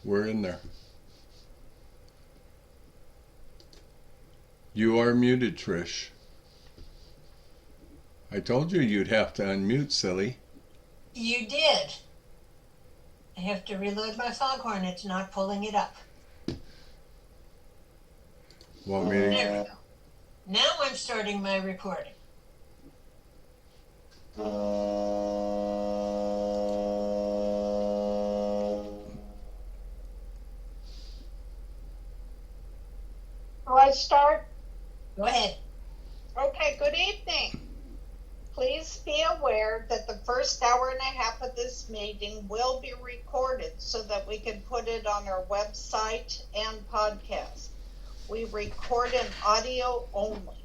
We're in there. You are muted, Trish. I told you you'd have to unmute, silly. You did. I have to reload my foghorn. It's not pulling it up. Want me There to... we go. Now I'm starting my recording. Shall I start? Go ahead. Okay, good evening. Please be aware that the first hour and a half of this meeting will be recorded so that we can put it on our website and podcast. We record in audio only.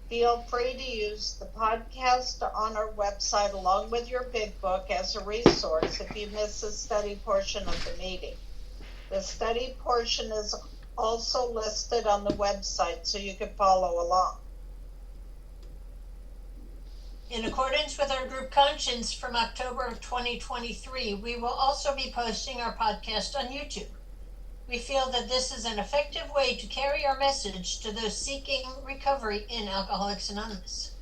Feel free to use the podcast on our website along with your big book as a resource if you miss the study portion of the meeting. The study portion is also listed on the website so you can follow along. In accordance with our group conscience from October of 2023, we will also be posting our podcast on YouTube. We feel that this is an effective way to carry our message to those seeking recovery in Alcoholics Anonymous.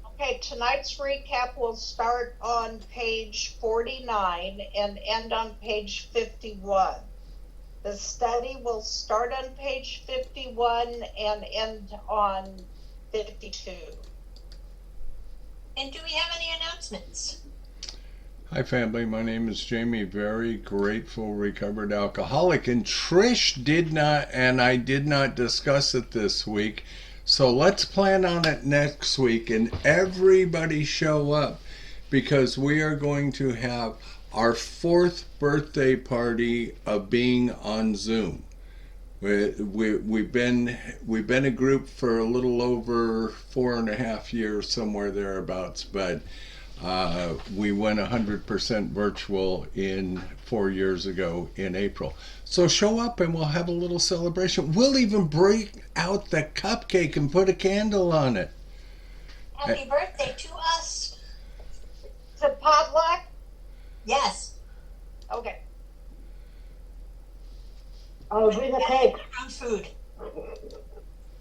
Okay, tonight's recap will start on page 49 and end on page 51. The study will start on page 51 and end on 52. And do we have any announcements? Hi, family. My name is Jamie. Very grateful recovered alcoholic. And Trish did not, and I did not discuss it this week. So let's plan on it next week and everybody show up because we are going to have our 4th birthday party of being on Zoom. We've been a group for a little over 4.5 years, somewhere thereabouts, but we went 100% virtual 4 years ago in April. So show up and we'll have a little celebration. We'll even break out the cupcake and put a candle on it. Happy birthday to us. Is it potluck? Yes. Okay. Oh, bring a cake. From food.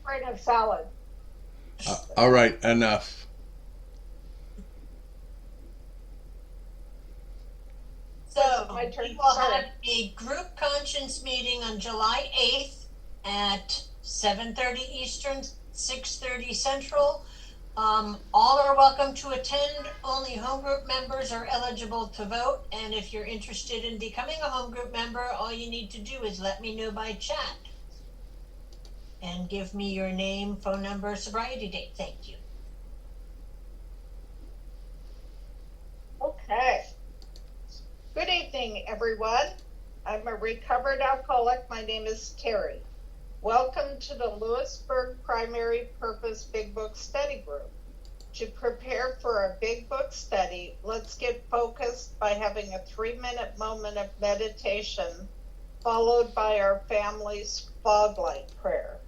Bring a salad. All right, enough. So My turn. we will Sorry. have a group conscience meeting on July 8th at 7:30 Eastern, 6:30 Central. All are welcome to attend. Only home group members are eligible to vote. And if you're interested in becoming a home group member, all you need to do is let me know by chat. And give me your name, phone number, sobriety date. Thank you. Okay. Good evening, everyone. I'm a recovered alcoholic. My name is Terry. Welcome to the Lppbbsg Primary Purpose Big Book Study Group. To prepare for a Big Book study, let's get focused by having a 3-minute moment of meditation, followed by our family's fog light prayer.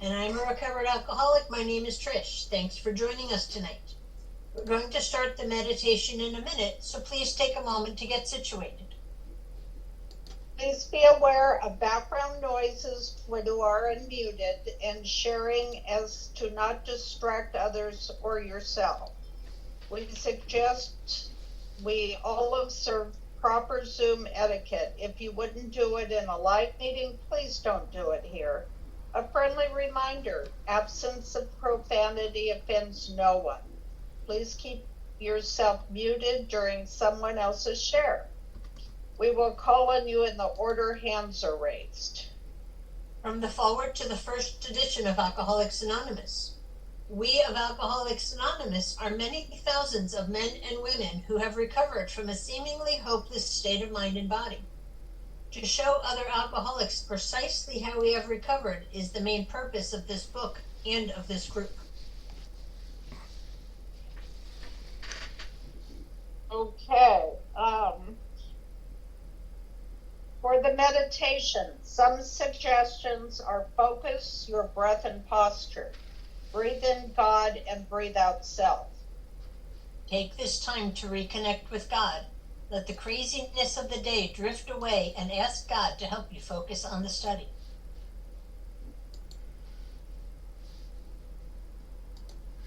And I'm a recovered alcoholic. My name is Trish. Thanks for joining us tonight. We're going to start the meditation in a minute, so please take a moment to get situated. Please be aware of background noises when you are unmuted and sharing as to not distract others or yourself. We suggest we all observe proper Zoom etiquette. If you wouldn't do it in a live meeting, please don't do it here. A friendly reminder, absence of profanity offends no one. Please keep yourself muted during someone else's share. We will call on you in the order hands are raised. From the forward to the first edition of Alcoholics Anonymous. We of Alcoholics Anonymous are many thousands of men and women who have recovered from a seemingly hopeless state of mind and body. To show other alcoholics precisely how we have recovered is the main purpose of this book and of this group. Okay. For the meditation, some suggestions are focus your breath and posture. Breathe in God and breathe out self. Take this time to reconnect with God. Let the craziness of the day drift away and ask God to help you focus on the study.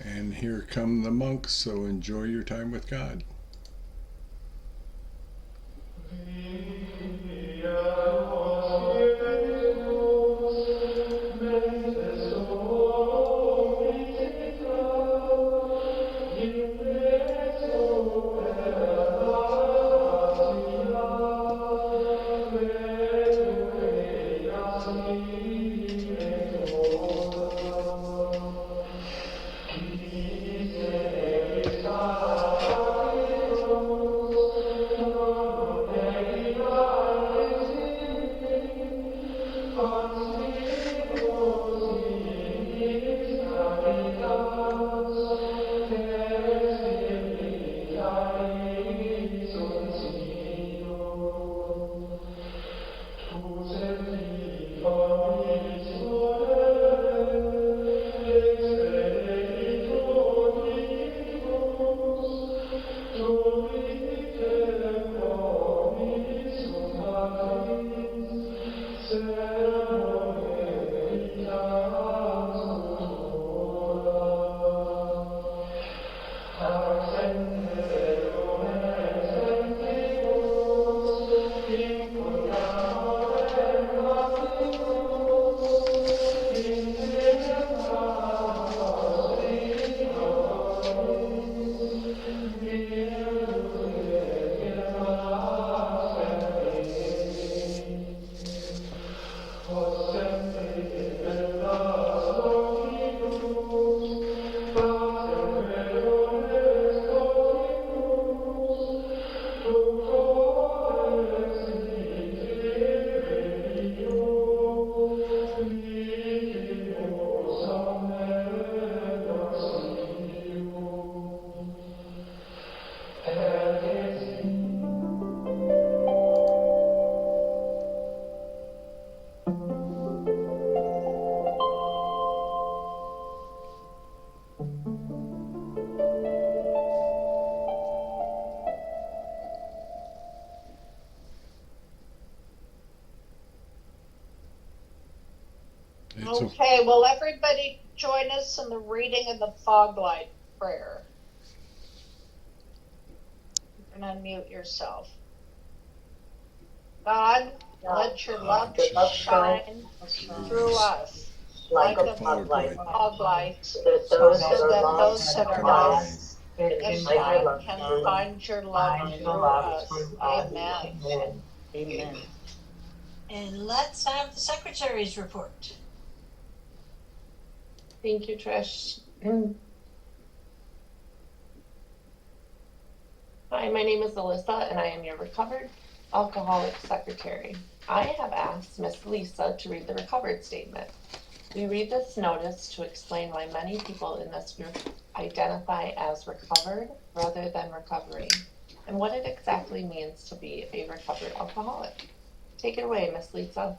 And here come the monks, so enjoy your time with God. Okay, will everybody join us in the reading of the fog light prayer? You can unmute yourself. God, let your love shine through us like a fog light, so that those that are lost in light can find your love through us. Amen. Amen. And let's have the secretary's report. Thank you, Trish. Hi, my name is Alyssa, and I am your recovered alcoholic secretary. I have asked Miss Lisa to read the recovered statement. We read this notice to explain why many people in this group identify as recovered rather than recovering, and what it exactly means to be a recovered alcoholic. Take it away, Miss Lisa.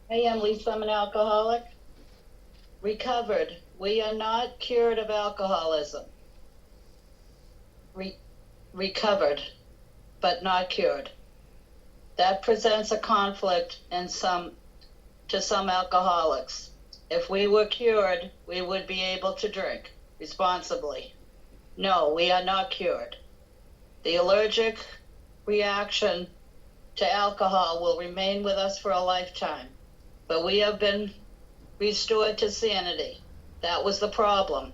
Hey, I'm Lisa. I'm an alcoholic. Recovered. We are not cured of alcoholism. Recovered, but not cured. That presents a conflict to some alcoholics. If we were cured, we would be able to drink responsibly. No, we are not cured. The allergic reaction to alcohol will remain with us for a lifetime. But we have been restored to sanity. That was the problem.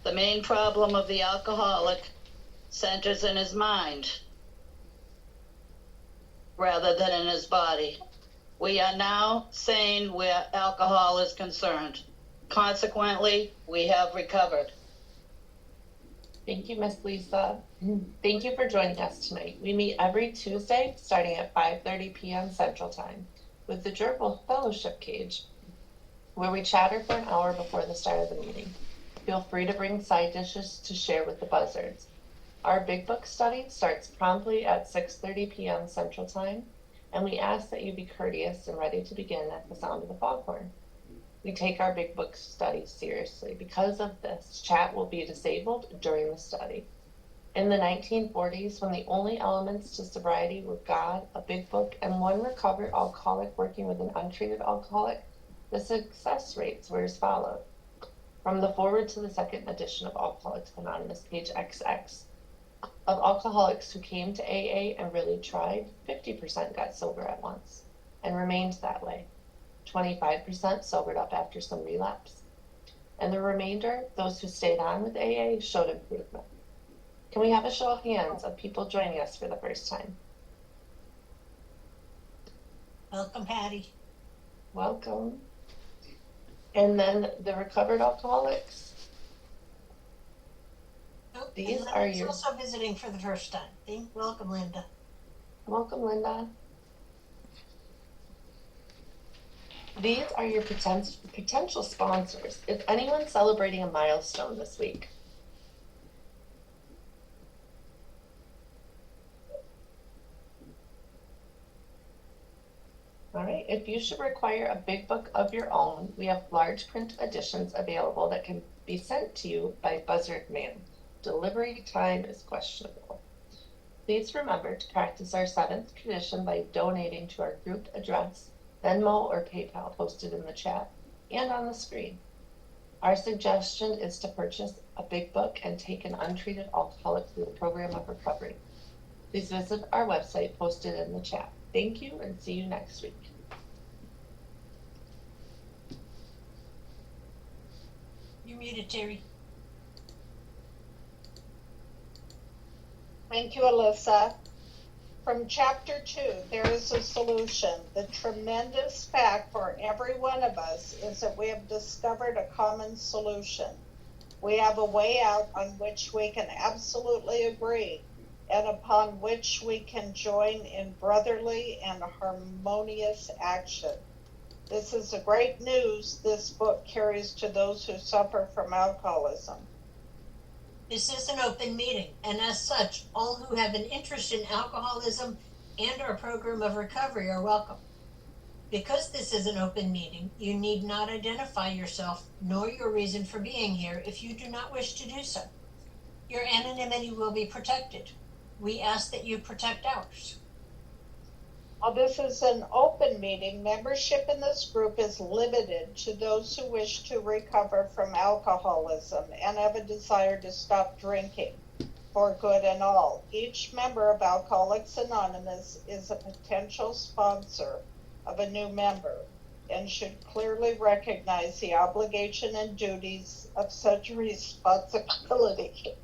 The main problem of the alcoholic centers in his mind rather than in his body. We are now sane where alcohol is concerned. Consequently, we have recovered. Thank you, Miss Lisa. Thank you for joining us tonight. We meet every Tuesday starting at 5:30 p.m. Central Time with the Gerbil Fellowship Cage, where we chatter for an hour before the start of the meeting. Feel free to bring side dishes to share with the buzzards. Our Big Book study starts promptly at 6:30 p.m. Central Time, and we ask that you be courteous and ready to begin at the sound of the foghorn. We take our Big Book study seriously. Because of this, chat will be disabled during the study. In the 1940s, when the only elements to sobriety were God, a big book, and one recovered alcoholic working with an untreated alcoholic, the success rates were as follows. From the forward to the second edition of Alcoholics Anonymous, page XX, of alcoholics who came to AA and really tried, 50% got sober at once and remained that way. 25% sobered up after some relapse. And the remainder, those who stayed on with AA, showed improvement. Can we have a show of hands of people joining us for the first time? Welcome, Patty. Welcome. And then the recovered alcoholics. Nope, These and are Linda's your- also visiting for the first time. Welcome, Linda. Welcome, Linda. These are your potential sponsors. Is anyone celebrating a milestone this week? All right, if you should require a big book of your own, we have large print editions available that can be sent to you by Buzzard Mail. Delivery time is questionable. Please remember to practice our 7th tradition by donating to our group address, Venmo or PayPal posted in the chat and on the screen. Our suggestion is to purchase a big book and take an untreated alcoholic through the program of recovery. Please visit our website posted in the chat. Thank you and see you next week. You're muted, Terry. Thank you, Alyssa. From chapter 2, there is a solution. The tremendous fact for every one of us is that we have discovered a common solution. We have a way out on which we can absolutely agree and upon which we can join in brotherly and harmonious action. This is the great news this book carries to those who suffer from alcoholism. This is an open meeting, and as such, all who have an interest in alcoholism and our program of recovery are welcome. Because this is an open meeting, you need not identify yourself nor your reason for being here if you do not wish to do so. Your anonymity will be protected. We ask that you protect ours. While this is an open meeting, membership in this group is limited to those who wish to recover from alcoholism and have a desire to stop drinking for good and all. Each member of Alcoholics Anonymous is a potential sponsor of a new member and should clearly recognize the obligation and duties of such responsibility.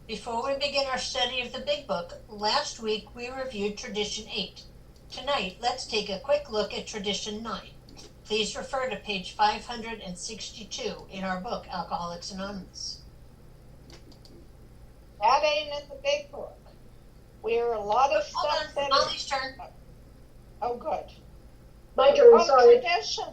Before we begin our study of the Big Book, last week we reviewed Tradition 8. Tonight, let's take a quick look at Tradition 9. Please refer to page 562 in our book, Alcoholics Anonymous. That ain't in the Big Book. We're a lot of stuff Hold on, that Molly's turn. Oh, good. My turn, Oh, sorry. tradition.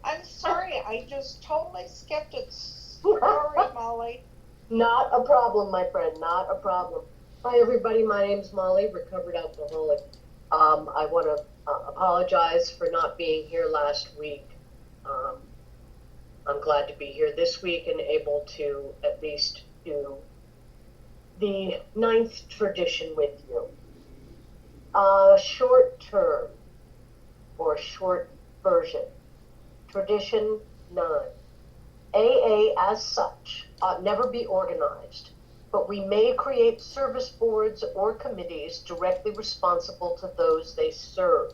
I'm sorry, I just totally skipped it. Sorry, Molly. Not a problem, my friend, not a problem. Hi, everybody, my name's Molly, recovered alcoholic. I want to apologize for not being here last week. I'm glad to be here this week and able to at least do the 9th tradition with you. Short term, or short version, Tradition 9. AA as such ought never be organized, but we may create service boards or committees directly responsible to those they serve.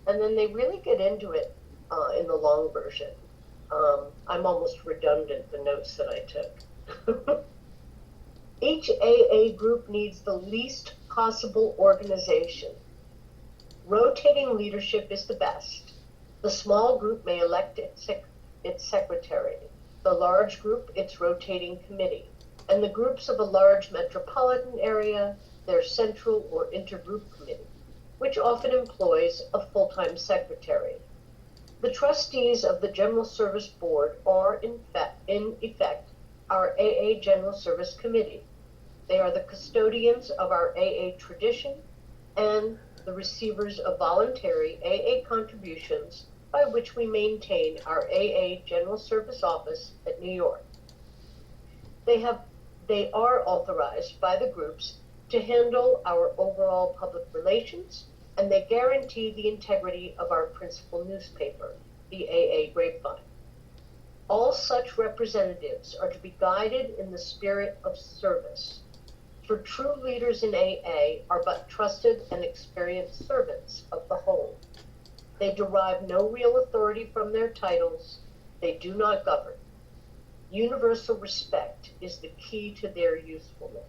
And then they really get into it in the long version. I'm almost redundant, the notes that I took. Each AA group needs the least possible organization. Rotating leadership is the best. The small group may elect its secretary, the large group its rotating committee, and the groups of a large metropolitan area their central or intergroup committee, which often employs a full-time secretary. The trustees of the General Service Board are in effect our AA General Service Committee. They are the custodians of our AA tradition and the receivers of voluntary AA contributions by which we maintain our AA General Service Office at New York. They have they are authorized by the groups to handle our overall public relations, and they guarantee the integrity of our principal newspaper, the AA Grapevine. All such representatives are to be guided in the spirit of service. For true leaders in AA are but trusted and experienced servants of the whole. They derive no real authority from their titles. They do not govern. Universal respect is the key to their usefulness.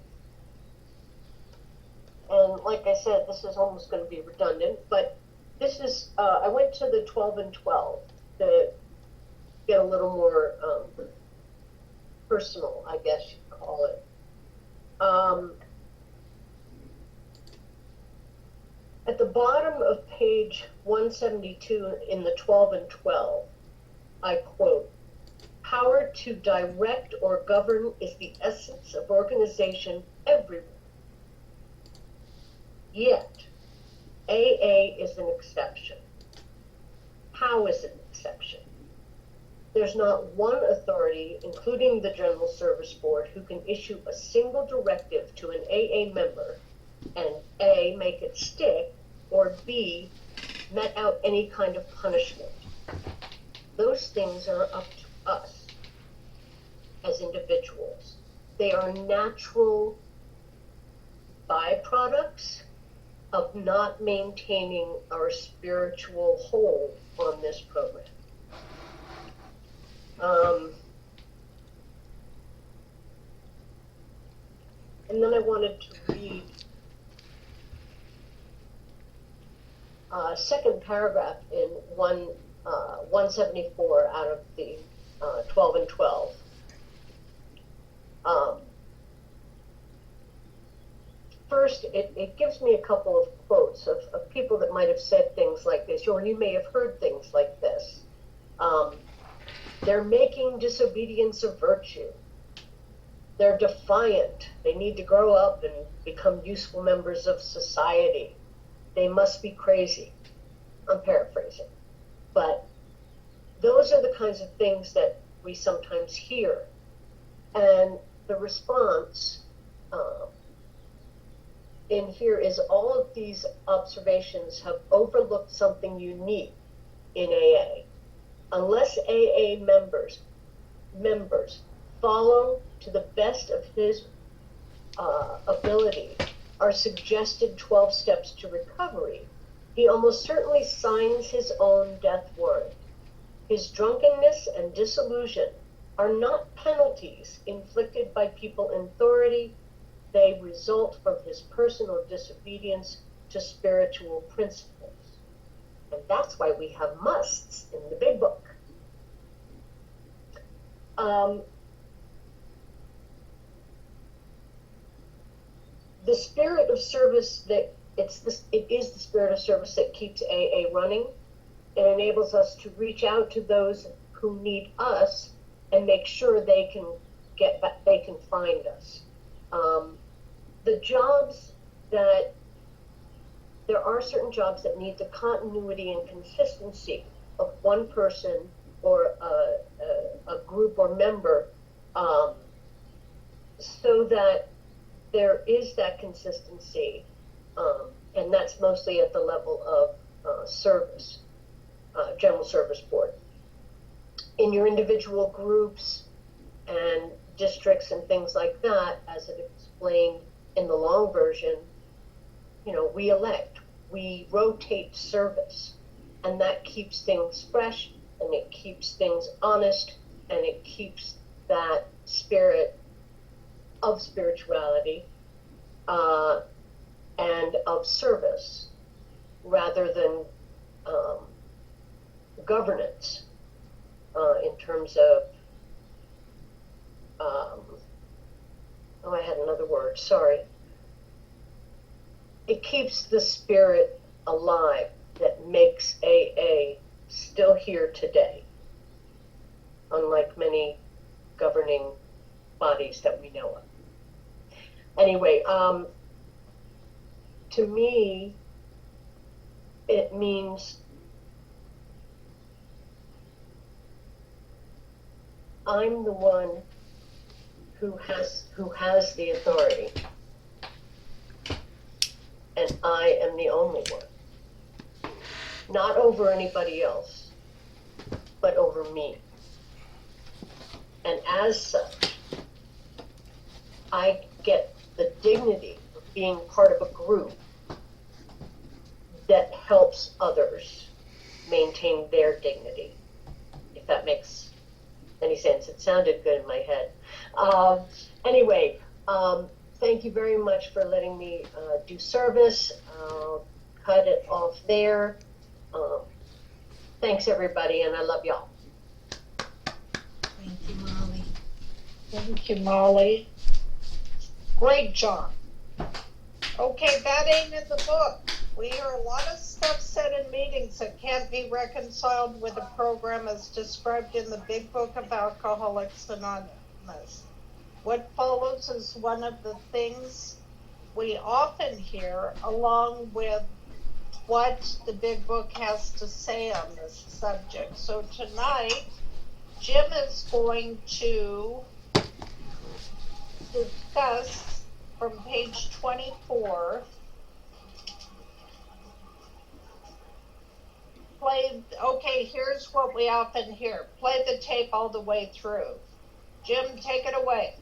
And like I said, this is almost going to be redundant, but this is, I went to the 12 and 12 to get a little more personal, I guess you'd call it. At the bottom of page 172 in the 12 and 12, I quote, "Power to direct or govern is the essence of organization everywhere. Yet, AA is an exception. How is it an exception? There's not one authority, including the General Service Board, who can issue a single directive to an AA member and A, make it stick, or B, met out any kind of punishment. Those things are up to us as individuals. They are natural byproducts of not maintaining our spiritual hold on this program. And then I wanted to read a second paragraph in 174 out of the 12 and 12. First, it gives me a couple of quotes of people that might have said things like this, or you may have heard things like this. They're making disobedience a virtue. They're defiant. They need to grow up and become useful members of society. They must be crazy. I'm paraphrasing. But those are the kinds of things that we sometimes hear. And the response in here is all of these observations have overlooked something unique in AA. Unless AA members follow to the best of his ability our suggested 12 steps to recovery, he almost certainly signs his own death warrant. His drunkenness and disillusion are not penalties inflicted by people in authority. They result from his personal disobedience to spiritual principles. And that's why we have musts in the big book. The spirit of service it is the spirit of service that keeps AA running. It enables us to reach out to those who need us and make sure they can find us. There are certain jobs that need the continuity and consistency of one person or a group or member, so that there is that consistency, and that's mostly at the level of service, General Service Board. In your individual groups and districts and things like that, as it explained in the long version, we elect, we rotate service, and that keeps things fresh, and it keeps things honest, and it keeps that spirit of spirituality and of service rather than governance in terms of I had another word, sorry. It keeps the spirit alive that makes AA still here today, unlike many governing bodies that we know of. Anyway, to me, it means I'm the one who has the authority, and I am the only one. Not over anybody else, but over me. And as such, I get the dignity of being part of a group that helps others maintain their dignity, if that makes any sense. It sounded good in my head. Anyway, thank you very much for letting me do service. I'll cut it off there. Thanks, everybody, and I love y'all. Thank you, Molly. Thank you, Molly. Great job. Okay, that ain't in the book. We hear a lot of stuff said in meetings that can't be reconciled with the program as described in the Big Book of Alcoholics Anonymous. What follows is one of the things we often hear, along with what the Big Book has to say on this subject. So tonight, Jim is going to discuss from page 24. Okay, here's what we often hear. Play the tape all the way through. Jim, take it away.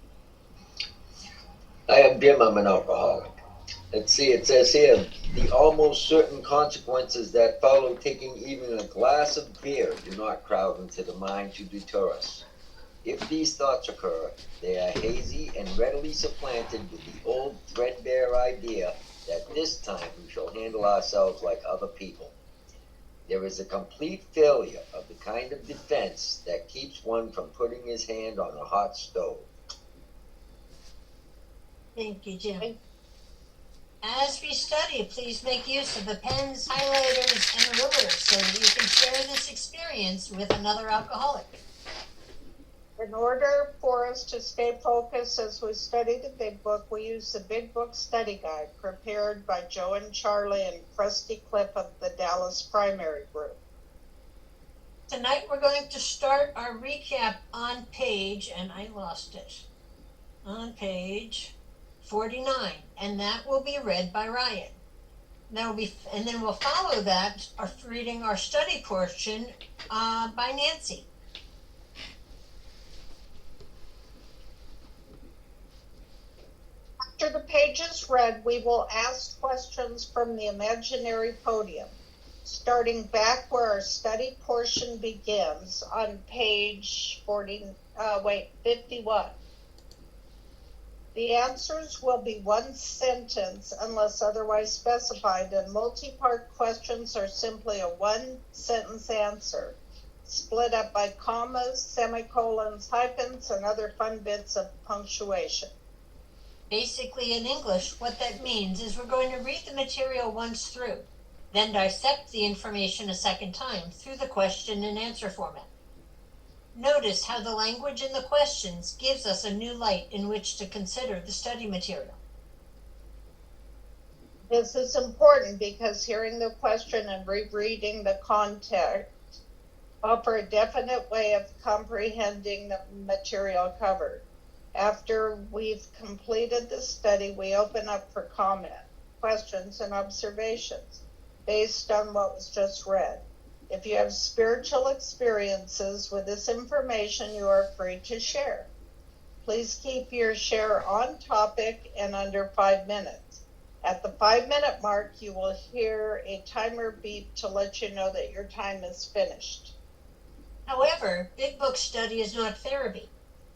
I am Jim, I'm an alcoholic. Let's see, it says here, the almost certain consequences that follow taking even a glass of beer do not crowd into the mind to deter us. If these thoughts occur, they are hazy and readily supplanted with the old threadbare idea that this time we shall handle ourselves like other people. There is a complete failure of the kind of defense that keeps one from putting his hand on a hot stove. Thank you, Jim. As we study, please make use of the pens, highlighters, and rulers so that you can share this experience with another alcoholic. In order for us to stay focused as we study the Big Book, we use the Big Book Study Guide prepared by Joe and Charlie and Krusty Cliff of the Dallas Primary Group. Tonight we're going to start our recap on page, and I lost it, on page 49, and that will be read by Ryan. And then we'll follow that reading our study portion by Nancy. After the page is read, we will ask questions from the imaginary podium, starting back where our study portion begins on page 51. The answers will be one sentence unless otherwise specified, and multi-part questions are simply a one-sentence answer, split up by commas, semicolons, hyphens, and other fun bits of punctuation. Basically, in English, what that means is we're going to read the material once through, then dissect the information a second time through the question and answer format. Notice how the language in the questions gives us a new light in which to consider the study material. This is important because hearing the question and rereading the context offer a definite way of comprehending the material covered. After we've completed the study, we open up for comment, questions, and observations based on what was just read. If you have spiritual experiences with this information, you are free to share. Please keep your share on topic and under 5 minutes. At the 5-minute mark, you will hear a timer beep to let you know that your time is finished. However, Big Book study is not therapy.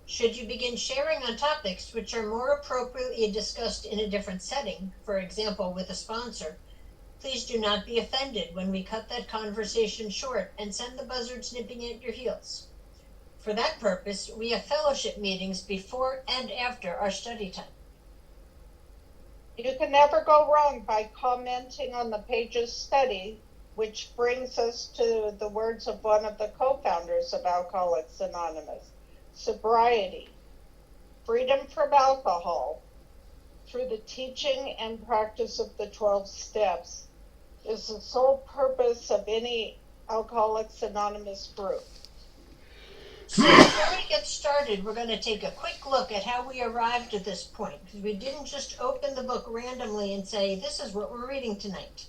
Should you begin sharing on topics which are more appropriately discussed in a different setting, for example with a sponsor, please do not be offended when we cut that conversation short and send the buzzards nipping at your heels. For that purpose, we have fellowship meetings before and after our study time. You can never go wrong by commenting on the page's study, which brings us to the words of one of the co-founders of Alcoholics Anonymous. Sobriety, freedom from alcohol, through the teaching and practice of the 12 steps, is the sole purpose of any Alcoholics Anonymous group. So before we get started, we're going to take a quick look at how we arrived at this point, because we didn't just open the book randomly and say, this is what we're reading tonight.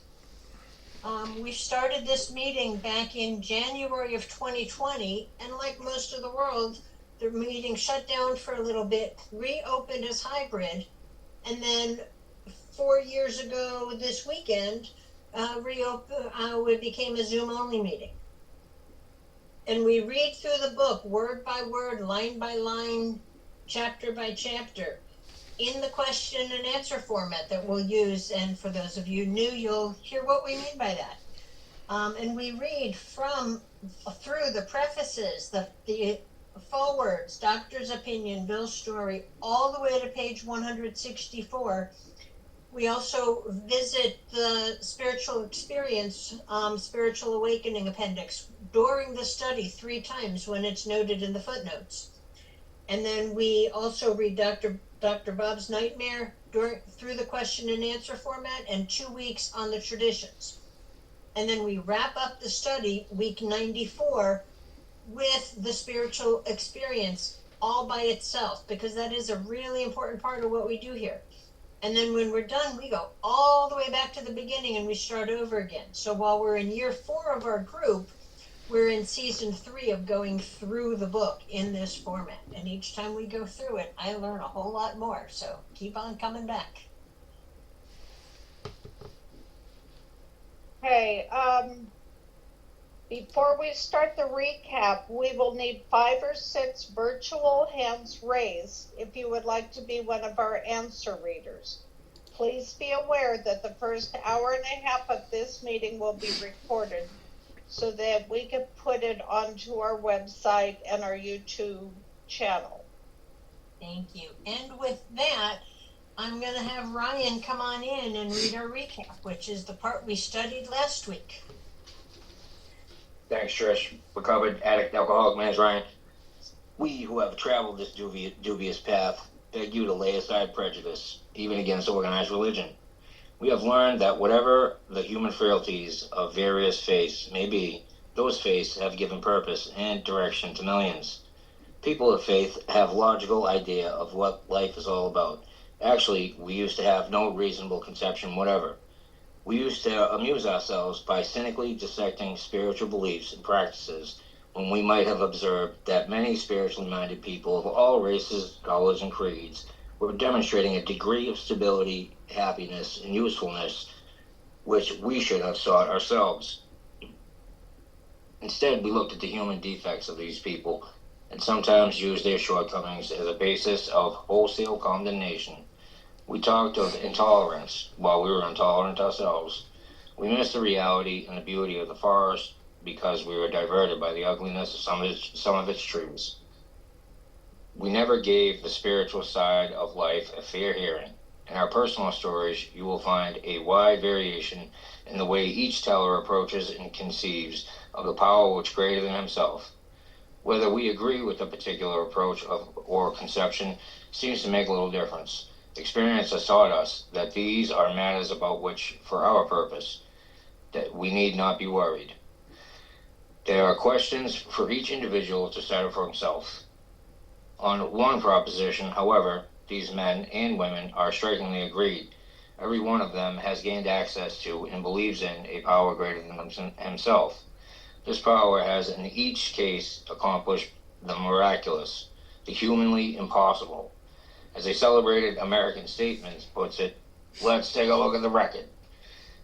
We started this meeting back in January of 2020, and like most of the world, the meeting shut down for a little bit, reopened as hybrid, and then 4 years ago this weekend, it became a Zoom-only meeting. And we read through the book word by word, line by line, chapter by chapter, in the question and answer format that we'll use. And for those of you new, you'll hear what we mean by that. And we read through the prefaces, the forewords, doctor's opinion, Bill's story, all the way to page 164. We also visit the spiritual experience, spiritual awakening appendix during the study 3 times when it's noted in the footnotes. And then we also read Dr. Bob's Nightmare through the question and answer format, and 2 weeks on the traditions. And then we wrap up the study week 94 with the spiritual experience all by itself, because that is a really important part of what we do here. And then when we're done, we go all the way back to the beginning and we start over again. So while we're in year 4 of our group, we're in season 3 of going through the book in this format. And each time we go through it, I learn a whole lot more. So keep on coming back. Okay, before we start the recap, we will need 5 or 6 virtual hands raised if you would like to be one of our answer readers. Please be aware that the first hour and a half of this meeting will be recorded so that we can put it onto our website and our YouTube channel. Thank you. And with that, I'm going to have Ryan come on in and read our recap, which is the part we studied last week. Thanks, Trish. Recovered addict, alcoholic, my name's Ryan. We who have traveled this dubious path beg you to lay aside prejudice, even against organized religion. We have learned that whatever the human frailties of various faiths may be, those faiths have given purpose and direction to millions. People of faith have logical idea of what life is all about. Actually, we used to have no reasonable conception whatever. We used to amuse ourselves by cynically dissecting spiritual beliefs and practices when we might have observed that many spiritually minded people of all races, colors, and creeds were demonstrating a degree of stability, happiness, and usefulness which we should have sought ourselves. Instead, we looked at the human defects of these people and sometimes used their shortcomings as a basis of wholesale condemnation. We talked of intolerance while we were intolerant ourselves. We missed the reality and the beauty of the forest because we were diverted by the ugliness of some of its trees. We never gave the spiritual side of life a fair hearing. In our personal stories, you will find a wide variation in the way each teller approaches and conceives of the power which greater than himself. Whether we agree with a particular approach or conception seems to make little difference. Experience has taught us that these are matters about which, for our purpose, that we need not be worried. There are questions for each individual to settle for himself. On one proposition, however, these men and women are strikingly agreed. Every one of them has gained access to and believes in a power greater than himself. This power has in each case accomplished the miraculous, the humanly impossible. As a celebrated American statement puts it, let's take a look at the record.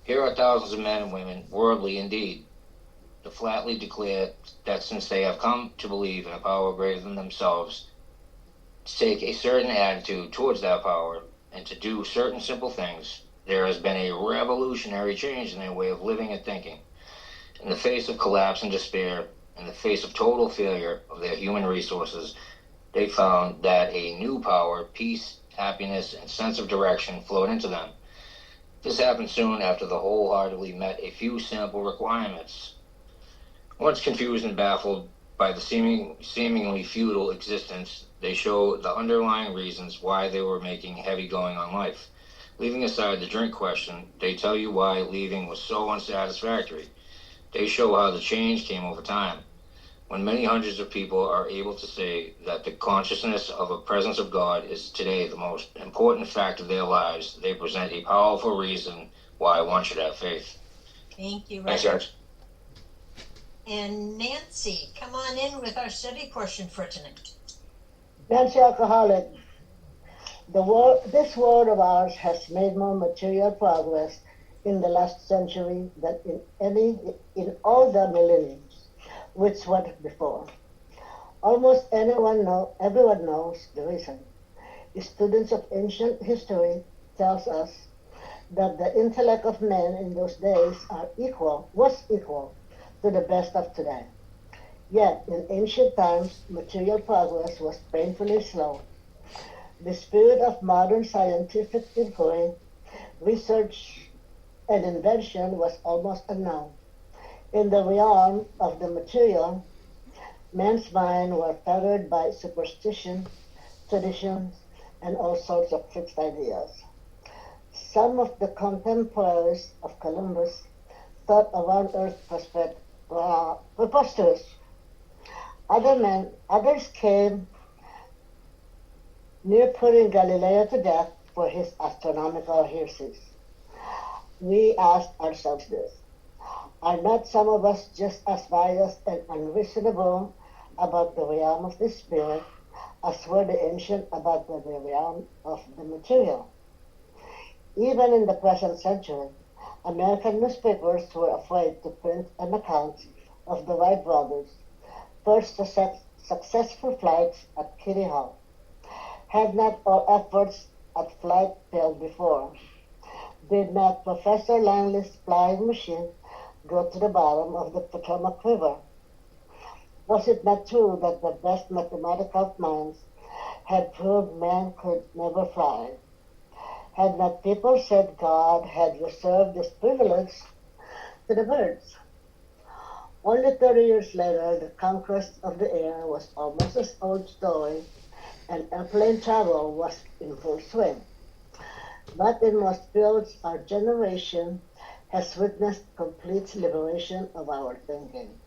Here are thousands of men and women, worldly indeed, to flatly declare that since they have come to believe in a power greater than themselves, to take a certain attitude towards that power, and to do certain simple things, there has been a revolutionary change in their way of living and thinking. In the face of collapse and despair, in the face of total failure of their human resources, they found that a new power, peace, happiness, and sense of direction flowed into them. This happened soon after they wholeheartedly met a few simple requirements. Once confused and baffled by the seemingly futile existence, they show the underlying reasons why they were making heavy going on life. Leaving aside the drink question, they tell you why leaving was so unsatisfactory. They show how the change came over time. When many hundreds of people are able to say that the consciousness of a presence of God is today the most important fact of their lives, they present a powerful reason why one should have faith. Thank you, Thanks, Ryan. guys. And Nancy, come on in with our study portion for tonight. Nancy Alcoholic, this world of ours has made more material progress in the last century than in all the millenniums which went before. Almost everyone knows the reason. Students of ancient history tells us that the intellect of men in those days was equal to the best of today. Yet, in ancient times, material progress was painfully slow. The spirit of modern scientific inquiry, research, and invention was almost unknown. In the realm of the material, men's minds were fettered by superstition, traditions, and all sorts of fixed ideas. Some of the contemporaries of Columbus thought a round-earth prospect preposterous. Others came near putting Galileo to death for his astronomical heresies. We asked ourselves this: are not some of us just as biased and unreasonable about the realm of the spirit as were the ancient about the realm of the material? Even in the present century, American newspapers were afraid to print an account of the Wright brothers' first successful flights at Kitty Hawk. Had not all efforts at flight failed before? Did not Professor Langley's flying machine go to the bottom of the Potomac River? Was it not true that the best mathematical minds had proved man could never fly? Had not people said God had reserved this privilege to the birds? Only 30 years later, the conquest of the air was almost an old story, and airplane travel was in full swing. But in most fields, our generation has witnessed complete liberation of our thinking.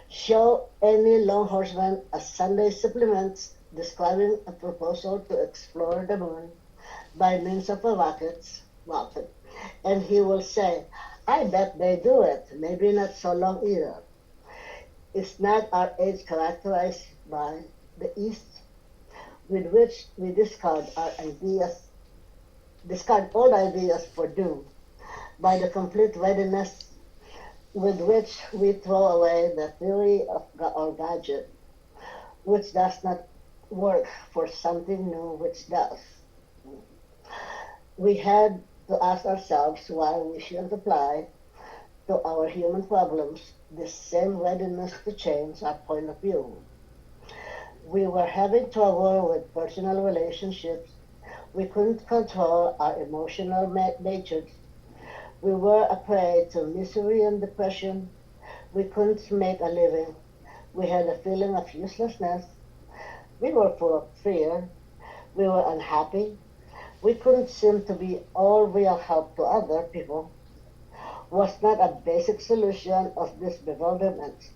Show any long horseman a Sunday supplement describing a proposal to explore the moon by means of a rocket, and he will say, I bet they do it, maybe not so long either. Is not our age characterized by the ease with which we discard old ideas for doom, by the complete readiness with which we throw away the theory of our gadget, which does not work, for something new which does? We had to ask ourselves why we shouldn't apply to our human problems this same readiness to change our point of view. We were having trouble with personal relationships. We couldn't control our emotional natures. We were a prey to misery and depression. We couldn't make a living. We had a feeling of uselessness. We were full of fear. We were unhappy. We couldn't seem to be all real help to other people. Was not a basic solution of this bedevilment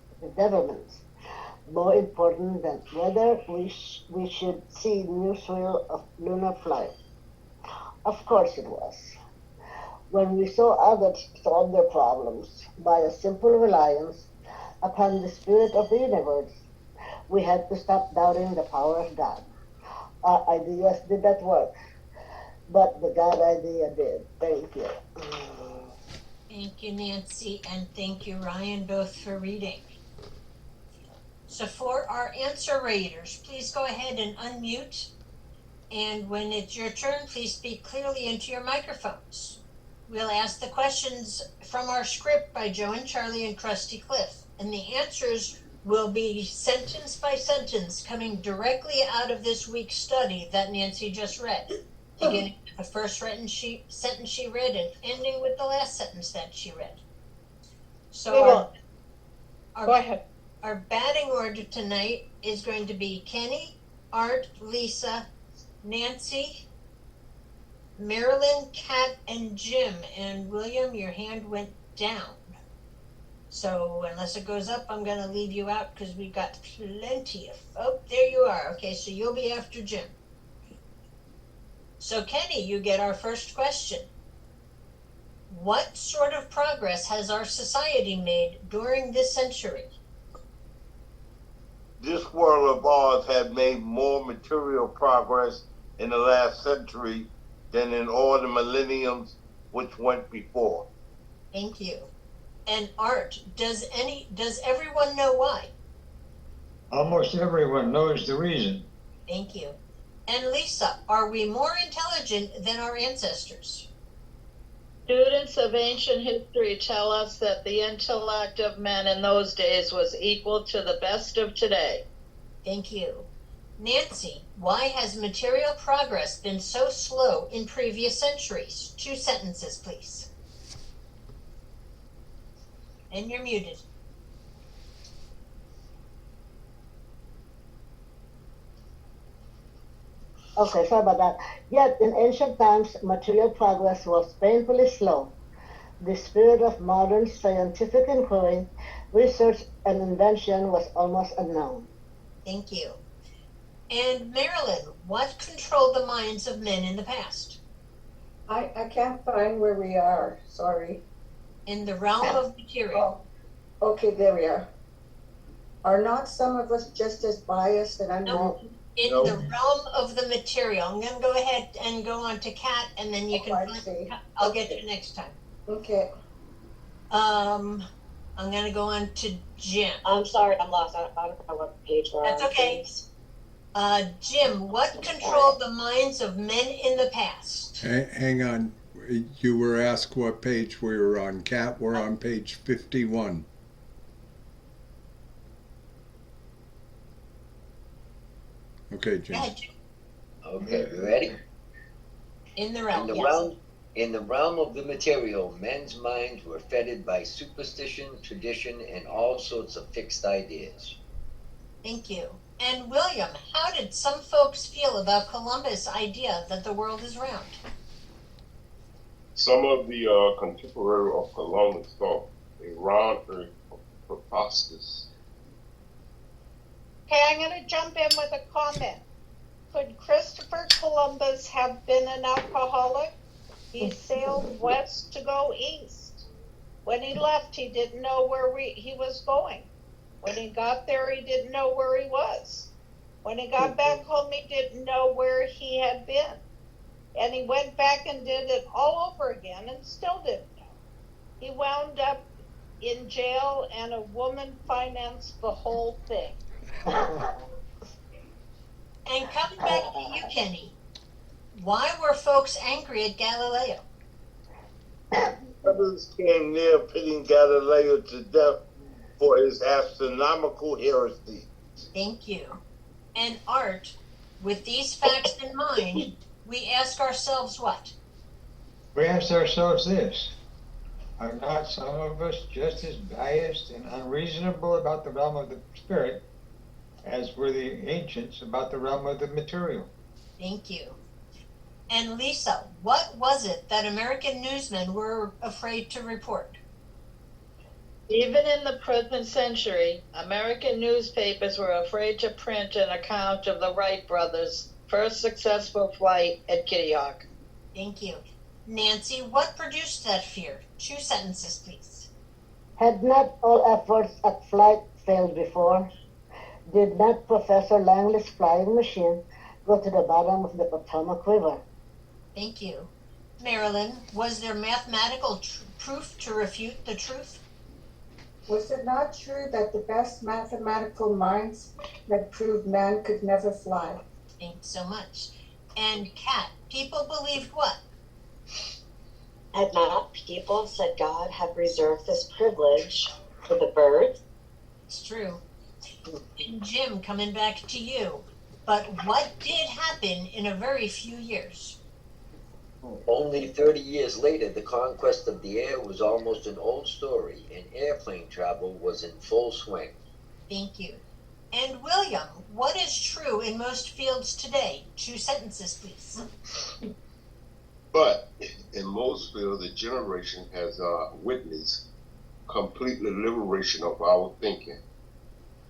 more important than whether we should see new thrill of lunar flight? Of course it was. When we saw others solve their problems by a simple reliance upon the spirit of the universe, we had to stop doubting the power of God. Our ideas did not work, but the God idea did. Thank you. Thank you, Nancy, and thank you, Ryan, both for reading. So for our answer raters, please go ahead and unmute. And when it's your turn, please speak clearly into your microphones. We'll ask the questions from our script by Joe and Charlie and Krusty Cliff. And the answers will be sentence by sentence coming directly out of this week's study that Nancy just read. Beginning with the first sentence she read and ending with the last sentence that she read. So Go ahead. Our batting order tonight is going to be Kenny, Art, Lisa, Nancy, Marilyn, Kat, and Jim. And William, your hand went down. So unless it goes up, I'm gonna leave you out because we've got plenty of, oh, there you are. Okay, so you'll be after Jim. So Kenny, you get our first question. What sort of progress has our society made during this century? This world of ours had made more material progress in the last century than in all the millenniums which went before. Thank you. And Art, does everyone know why? Almost everyone knows the reason. Thank you. And Lisa, are we more intelligent than our ancestors? Students of ancient history tell us that the intellect of men in those days was equal to the best of today. Thank you. Nancy, why has material progress been so slow in previous centuries? 2 sentences, please. And you're muted. Okay, sorry about that. Yet in ancient times, material progress was painfully slow. The spirit of modern scientific inquiry, research, and invention was almost unknown. Thank you. And Marilyn, what controlled the minds of men in the past? I can't find where we are, sorry. In the realm of material. Oh, okay, there we are. Are not some of us just as biased and No, in the realm of the material. I'm going to go ahead and go on to Kat, and then you can. I'll get you next time. Okay. I'm going to go on to Jim. I'm sorry, I'm lost. I don't know what page we're on. That's okay. Jim, what controlled the minds of men in the past? Hang on. You were asked what page we were on. Kat, we're on page 51. Okay, Jim. Yeah, Jim. Okay, you ready? In the realm, In the realm of the material, men's minds were fettered by superstition, tradition, and all sorts of fixed ideas. Thank you. And William, how did some folks feel about Columbus' idea that the world is round? Some of the contemporary of Columbus thought a round earth preposterous. Okay, I'm going to jump in with a comment. Could Christopher Columbus have been an alcoholic? He sailed west to go east. When he left, he didn't know where he was going. When he got there, he didn't know where he was. When he got back home, he didn't know where he had been. And he went back and did it all over again and still didn't know. He wound up in jail, and a woman financed the whole thing. And coming back to you, Kenny, why were folks angry at Galileo? Others came near putting Galileo to death for his astronomical heresy. Thank you. And Art, with these facts in mind, we ask ourselves what? We ask ourselves this: are not some of us just as biased and unreasonable about the realm of the spirit as were the ancients about the realm of the material? Thank you. And Lisa, what was it that American newsmen were afraid to report? Even in the present century, American newspapers were afraid to print an account of the Wright brothers' first successful flight at Kitty Hawk. Thank you. Nancy, what produced that fear? 2 sentences, please. Had not all efforts at flight failed before? Did not Professor Langley's flying machine go to the bottom of the Potomac River? Thank you. Marilyn, was there mathematical proof to refute the truth? Was it not true that the best mathematical minds had proved man could never fly? Thanks so much. And Kat, people believed what? Had not people said God had reserved this privilege for the birds? It's true. And Jim, coming back to you, but what did happen in a very few years? Only 30 years later, the conquest of the air was almost an old story, and airplane travel was in full swing. Thank you. And William, what is true in most fields today? 2 sentences, please. But in most fields, the generation has witnessed completely liberation of our thinking.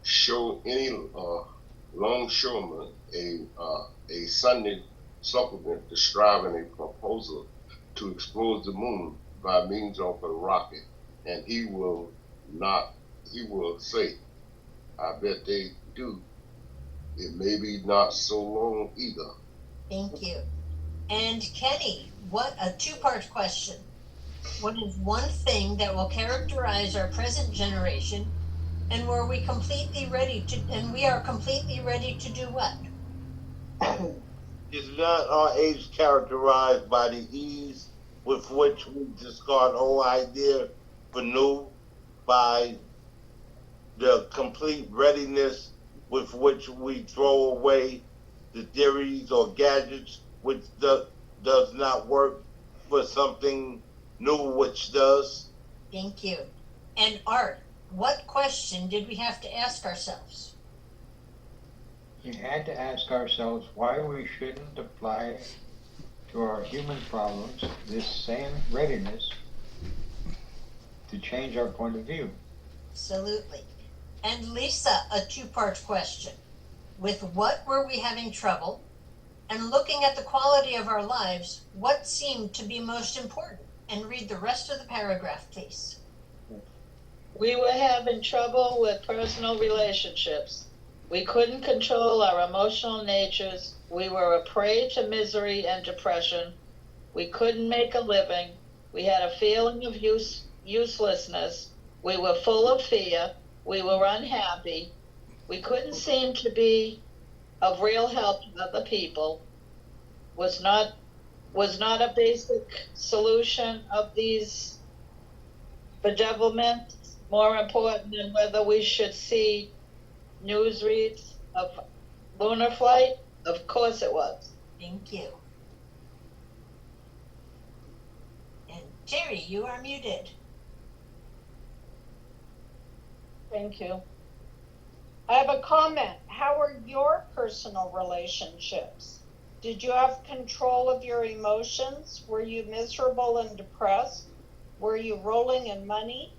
Show any longshoreman a Sunday supplement describing a proposal to explore the moon by means of a rocket, and he will say, I bet they do. It may be not so long either. Thank you. And Kenny, what a two-part question. What is one thing that will characterize our present generation, and we are completely ready to do what? Is not our age characterized by the ease with which we discard old idea for new, by the complete readiness with which we throw away the theories or gadgets which does not work for something new which does? Thank you. And Art, what question did we have to ask ourselves? We had to ask ourselves why we shouldn't apply to our human problems this same readiness to change our point of view. Absolutely. And Lisa, a two-part question. With what were we having trouble? And looking at the quality of our lives, what seemed to be most important? And read the rest of the paragraph, please. We were having trouble with personal relationships. We couldn't control our emotional natures. We were a prey to misery and depression. We couldn't make a living. We had a feeling of uselessness. We were full of fear. We were unhappy. We couldn't seem to be of real help to other people. Was not a basic solution of these bedevilments more important than whether we should see news reads of lunar flight? Of course it was. Thank you. And Jerry, you are muted. Thank you. I have a comment. How are your personal relationships? Did you have control of your emotions? Were you miserable and depressed? Were you rolling in money?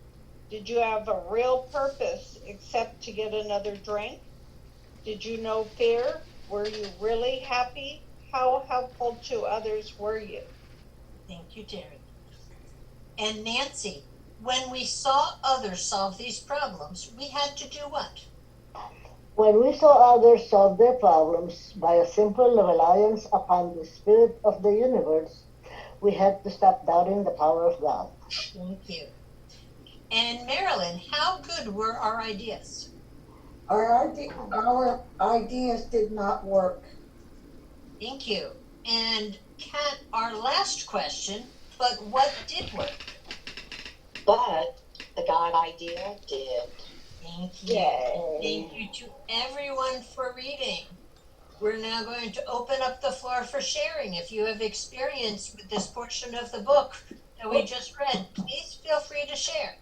Did you have a real purpose except to get another drink? Did you know fear? Were you really happy? How helpful to others were you? Thank you, Jerry. And Nancy, when we saw others solve these problems, we had to do what? When we saw others solve their problems by a simple reliance upon the Spirit of the universe, we had to stop doubting the power of God. Thank you. And Marilyn, how good were our ideas? Our ideas did not work. Thank you. And Kat, our last question, but what did work? But the God idea did. Thank you. Yay. Thank you to everyone for reading. We're now going to open up the floor for sharing. If you have experience with this portion of the book that we just read, please feel free to share.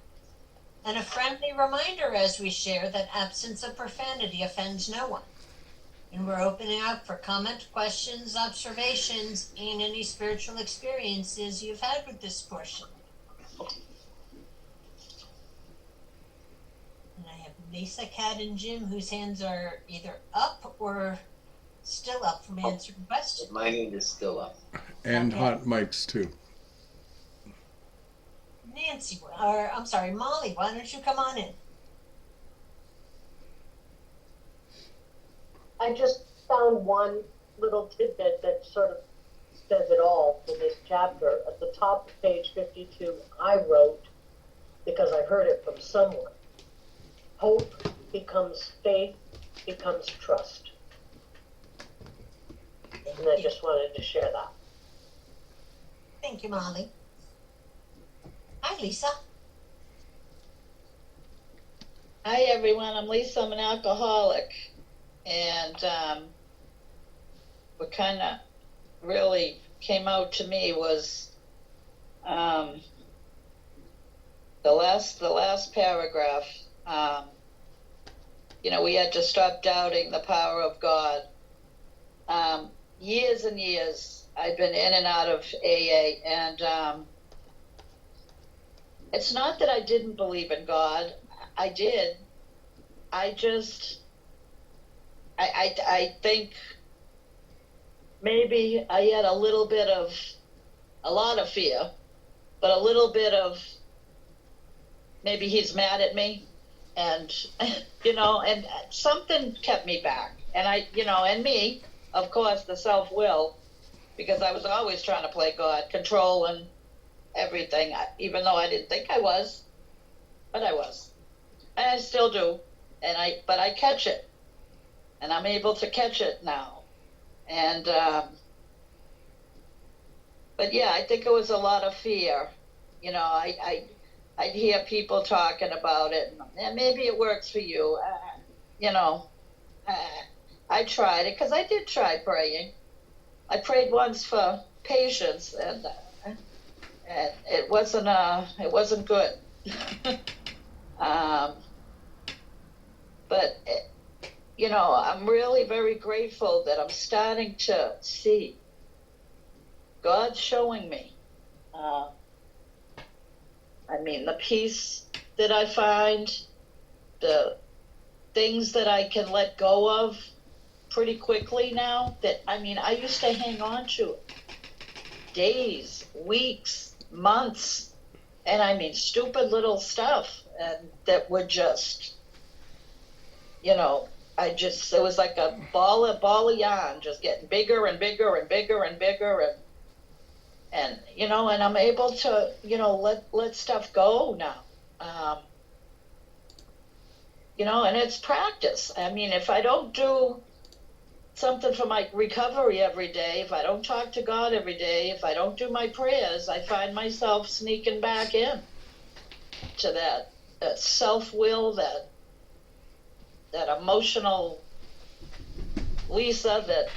And a friendly reminder as we share that absence of profanity offends no one. And we're opening up for comment, questions, observations, and any spiritual experiences you've had with this portion. And I have Lisa, Kat, and Jim, whose hands are either up or still up from answering questions. My hand is still up. And Okay. hot mics too. Nancy, or I'm sorry, Molly, why don't you come on in? I just found one little tidbit that sort of says it all for this chapter. At the top of page 52, I wrote, because I heard it from someone, hope becomes faith, becomes trust. And I just wanted to share that. Thank you, Molly. Hi, Lisa. Hi everyone, I'm Lisa, I'm an alcoholic. And what kind of really came out to me was the last paragraph. We had to stop doubting the power of God. Years and years I'd been in and out of AA, and it's not that I didn't believe in God. I did. I just, I think maybe I had a lot of fear, but a little bit of maybe he's mad at me, and and something kept me back. And and me, of course, the self-will, because I was always trying to play God, controlling everything, even though I didn't think I was, but I was. And I still do. But I catch it, and I'm able to catch it now. And, but yeah, I think it was a lot of fear. I'd hear people talking about it, and maybe it works for you. I tried it, because I did try praying. I prayed once for patience, and it wasn't good. But I'm really very grateful that I'm starting to see God showing me. The peace that I find, the things that I can let go of pretty quickly now, that I used to hang on to days, weeks, months, and stupid little stuff, and that would just, it was like a ball of yarn, just getting bigger and bigger and bigger and bigger, and I'm able to, let stuff go now. And it's practice. If I don't do something for my recovery every day, if I don't talk to God every day, if I don't do my prayers, I find myself sneaking back in to that self-will, that emotional Lisa that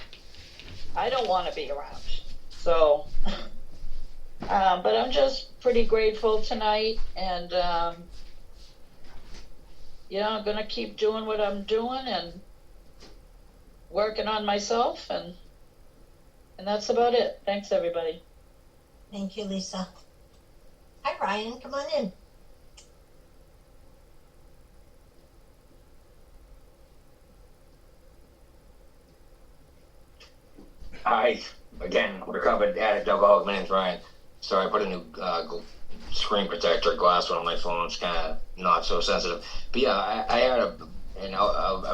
I don't want to be around. So, but I'm just pretty grateful tonight, and I'm going to keep doing what I'm doing and working on myself, and that's about it. Thanks, everybody. Thank you, Lisa. Hi, Ryan. Come on in. Hi, again, recovered addict alcoholic. My name's Ryan. Sorry, I put a new screen protector glass one on my phone. It's kind of not so sensitive. But yeah, I had a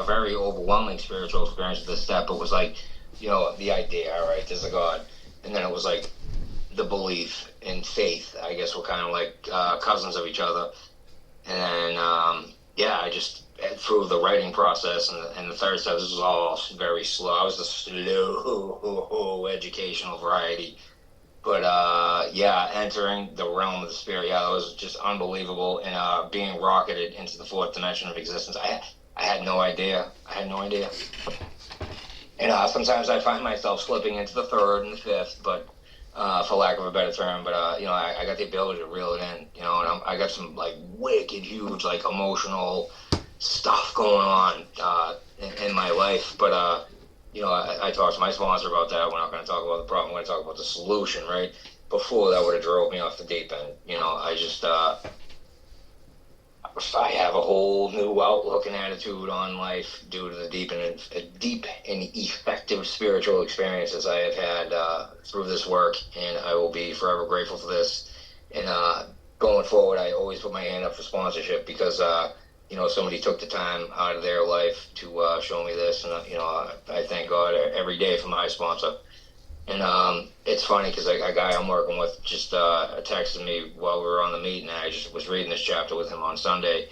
very overwhelming spiritual experience with this step. It was like, the idea, all right, there's a God. And then it was like the belief and faith, I guess, were kind of like cousins of each other. And then, I just, through the writing process and the third step, this was all very slow. I was the slow educational variety. But entering the realm of the spirit, that was just unbelievable. And being rocketed into the fourth dimension of existence, I had no idea. And sometimes I find myself slipping into the third and the fifth, but for lack of a better term. But I got the ability to reel it in. And I got some like wicked huge like emotional stuff going on in my life. But I talked to my sponsor about that. We're not going to talk about the problem. We're going to talk about the solution, right? Before that would have drove me off the deep end. I just I have a whole new outlook and attitude on life due to the deep and effective spiritual experiences I have had through this work, and I will be forever grateful for this. And going forward, I always put my hand up for sponsorship because somebody took the time out of their life to show me this, and I thank God every day for my sponsor. And it's funny because a guy I'm working with just texted me while we were on the meeting, and I just was reading this chapter with him on Sunday,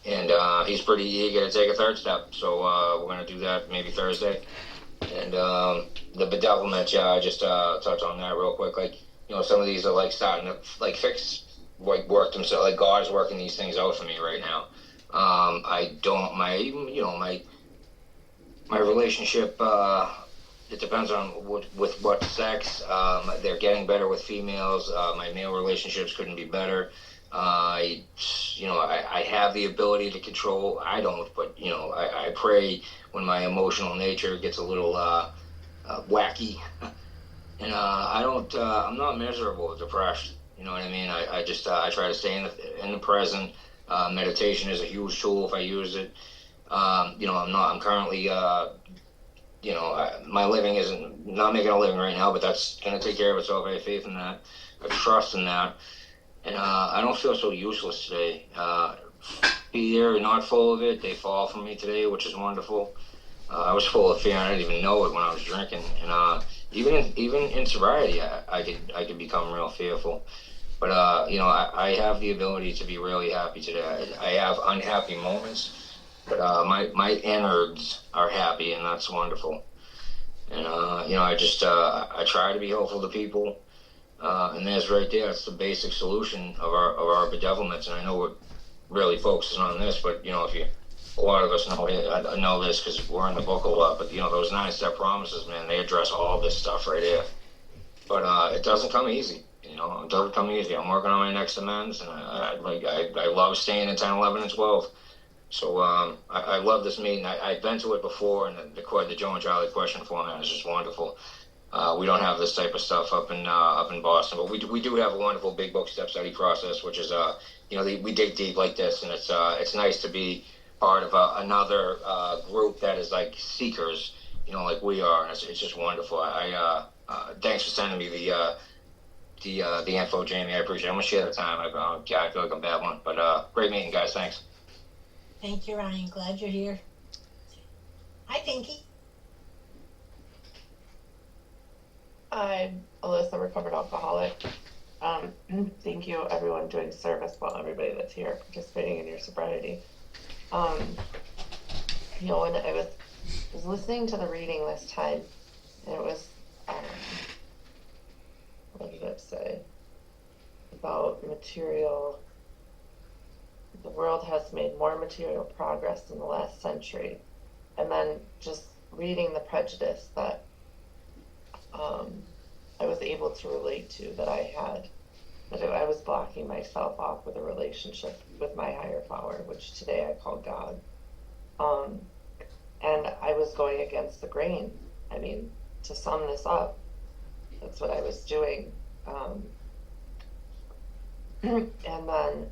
and he's pretty eager to take a third step, so we're going to do that maybe Thursday. And the bedevilment, I just touch on that real quick. Like, some of these are like starting to like fix, like work themselves, like God is working these things out for me right now. I don't, my relationship, it depends on with what sex. They're getting better with females. My male relationships couldn't be better. I have the ability to control. I don't, but I pray when my emotional nature gets a little wacky. And I don't. I'm not miserable or depressed. You know what I mean? I just I try to stay in the present. Meditation is a huge tool if I use it. You know, I'm currently you know, my living isn't not making a living right now, but that's gonna take care of itself. I have faith in that. I trust in that, and I don't feel so useless today. Fear, not full of it. They fall from me today, which is wonderful. I was full of fear. I didn't even know it when I was drinking, and even in sobriety, I could become real fearful. But you know, I have the ability to be really happy today. I have unhappy moments, but my innards are happy, and that's wonderful. And you know, I try to be helpful to people, and there's right there. It's the basic solution of our bedevilments. And I know we're really focusing on this, but you know, if you a lot of us know this because we're in the book a lot. But you know, those 9-step promises, man, they address all this stuff right here. But it doesn't come easy. You know, it doesn't come easy. I'm working on my next amends, and I love staying in 10, 11, and 12. So I love this meeting. I've been to it before, and the Joe and Charlie question format is just wonderful. We don't have this type of stuff up in Boston, but we do have a wonderful big book step study process, which is you know, we dig deep like this, and it's nice to be part of another group that is like seekers, you know, like we are, and it's just wonderful. Thanks for sending me the info, Jamie. I appreciate it. I'm gonna share the time. I feel like I'm babbling, but great meeting, guys. Thanks. Thank you, Ryan. Glad you're here. Hi, Pinky. I'm Alyssa, recovered alcoholic. Thank you, everyone doing service, well, everybody that's here participating in your sobriety. You know, when I was listening to the reading this time, and it was, what did it say? About material. The world has made more material progress in the last century. And then just reading the prejudice that I was able to relate to, that I had, that I was blocking myself off with a relationship with my higher power, which today I call God. And I was going against the grain. I mean, to sum this up, that's what I was doing. And then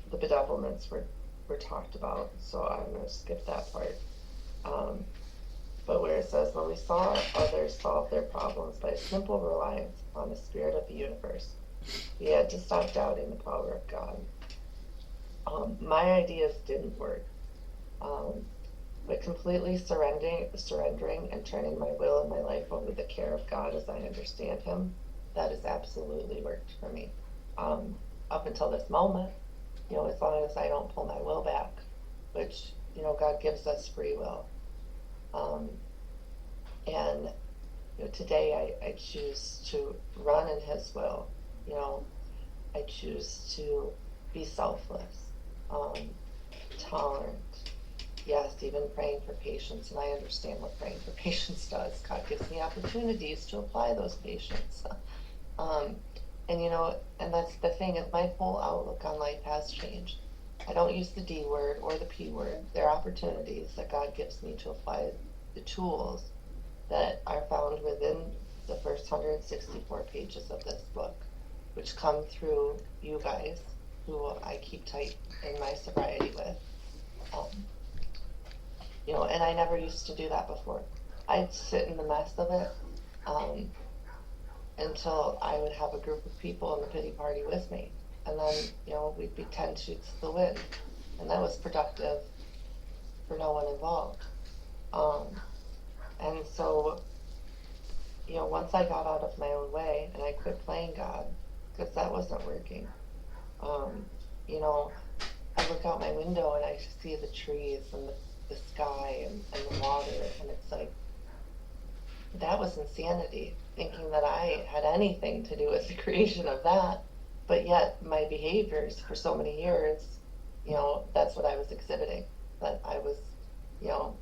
the bedevilments were talked about, so I'm going to skip that part. But where it says, when we saw others solve their problems by a simple reliance on the spirit of the universe, we had to stop doubting the power of God. My ideas didn't work, but completely surrendering and turning my will and my life over to the care of God as I understand Him, that has absolutely worked for me. Up until this moment, you know, as long as I don't pull my will back, which, you know, God gives us free will. And you know, today I choose to run in His will. You know, I choose to be selfless, tolerant. Yes, even praying for patience, and I understand what praying for patience does. God gives me opportunities to apply those patience. And you know, and that's the thing, is my whole outlook on life has changed. I don't use the D word or the P word. They're opportunities that God gives me to apply the tools that are found within the first 164 pages of this book, which come through you guys, who I keep tight in my sobriety with. You know, and I never used to do that before. I'd sit in the mess of it until I would have a group of people in the pity party with me. And then, you know, we'd be 10 shoots to the wind. And that was productive for no one involved. And so, you know, once I got out of my own way and I quit playing God, because that wasn't working, you know, I look out my window and I see the trees and the sky and the water, and it's like, that was insanity, thinking that I had anything to do with the creation of that. But yet my behaviors for so many years, you know, that's what I was exhibiting, that I was, you know,